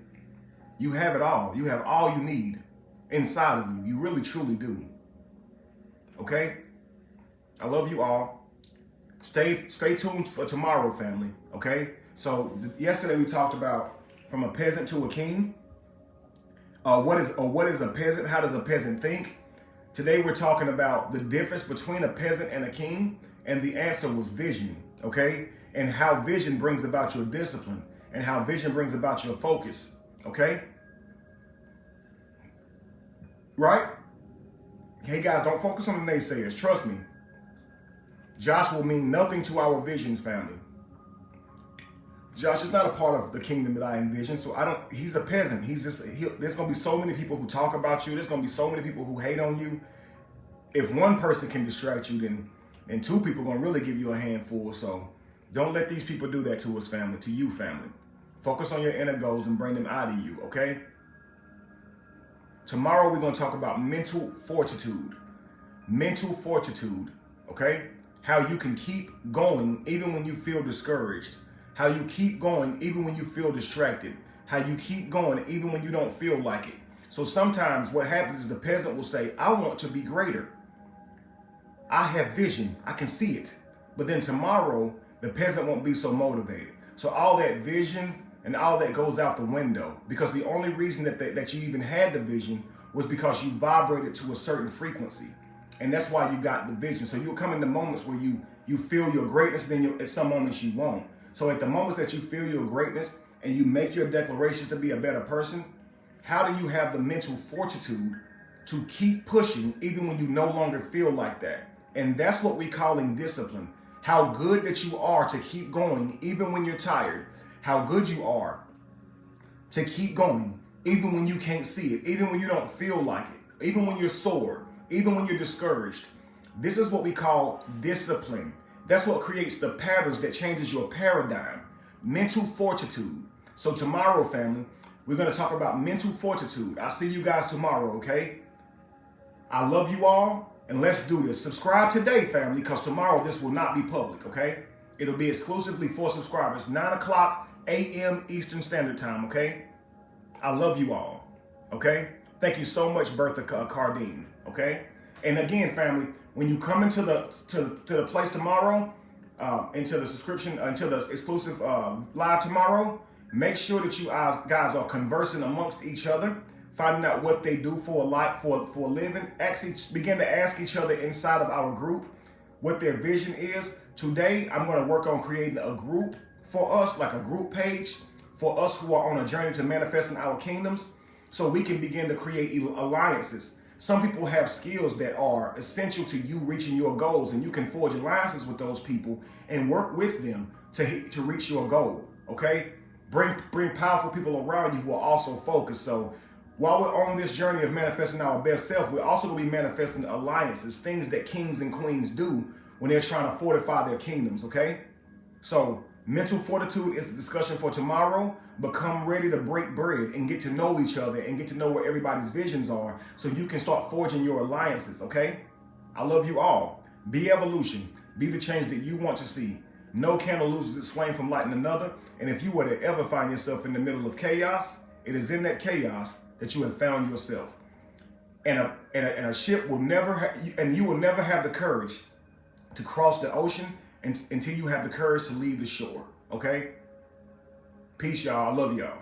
You have it all. You have all you need inside of you. You really, truly do. Okay? I love you all. Stay tuned for tomorrow, family. Okay? So yesterday we talked about from a peasant to a king. What is a peasant? How does a peasant think? Today we're talking about the difference between a peasant and a king, and the answer was vision, okay? And how vision brings about your discipline, and how vision brings about your focus, okay? Right? Hey guys, don't focus on the naysayers. Trust me. Josh will mean nothing to our visions family. Josh is not a part of the kingdom that I envision, so he's a peasant. There's going to be so many people who talk about you. There's going to be so many people who hate on you. If one person can distract you, then two people are going to really give you a handful. So don't let these people do that to us, family, to you, family. Focus on your inner goals and bring them out of you, okay? Tomorrow we're going to talk about mental fortitude. Mental fortitude, okay? How you can keep going even when you feel discouraged. How you keep going even when you feel distracted. How you keep going even when you don't feel like it. So sometimes what happens is the peasant will say, I want to be greater. I have vision. I can see it. But then tomorrow, the peasant won't be so motivated. So all that vision and all that goes out the window, because the only reason that you even had the vision was because you vibrated to a certain frequency. And that's why you got the vision. So you'll come into moments where you feel your greatness, then at some moments you won't. So at the moments that you feel your greatness and you make your declarations to be a better person, how do you have the mental fortitude to keep pushing even when you no longer feel like that? And that's what we're calling discipline. How good that you are to keep going even when you're tired. How good you are to keep going even when you can't see it, even when you don't feel like it, even when you're sore, even when you're discouraged. This is what we call discipline. That's what creates the patterns that changes your paradigm. Mental fortitude. So tomorrow, family, we're going to talk about mental fortitude. I'll see you guys tomorrow, okay? I love you all, and let's do this. Subscribe today, family, because tomorrow this will not be public, okay? It'll be exclusively for subscribers, 9 o'clock a.m. Eastern Standard Time, okay? I love you all, okay? Thank you so much, Bertha Cardine, okay? And again, family, when you come into the place tomorrow, into the subscription, into the exclusive live tomorrow, make sure that you guys are conversing amongst each other, finding out what they do for a living. Actually, begin to ask each other inside of our group what their vision is. Today, I'm going to work on creating a group for us, like a group page for us who are on a journey to manifesting our kingdoms, so we can begin to create alliances. Some people have skills that are essential to you reaching your goals, and you can forge alliances with those people and work with them to reach your goal, okay? Bring powerful people around you who are also focused. So while we're on this journey of manifesting our best self, we're also going to be manifesting alliances, things that kings and queens do when they're trying to fortify their kingdoms, okay? So mental fortitude is the discussion for tomorrow. Become ready to break bread and get to know each other and get to know where everybody's visions are so you can start forging your alliances, okay? I love you all. Be evolution. Be the change that you want to see. No candle loses its flame from lighting another. And if you were to ever find yourself in the middle of chaos, it is in that chaos that you have found yourself. And a ship will never you will never have the courage to cross the ocean until you have the courage to leave the shore, okay? Peace, y'all. I love y'all.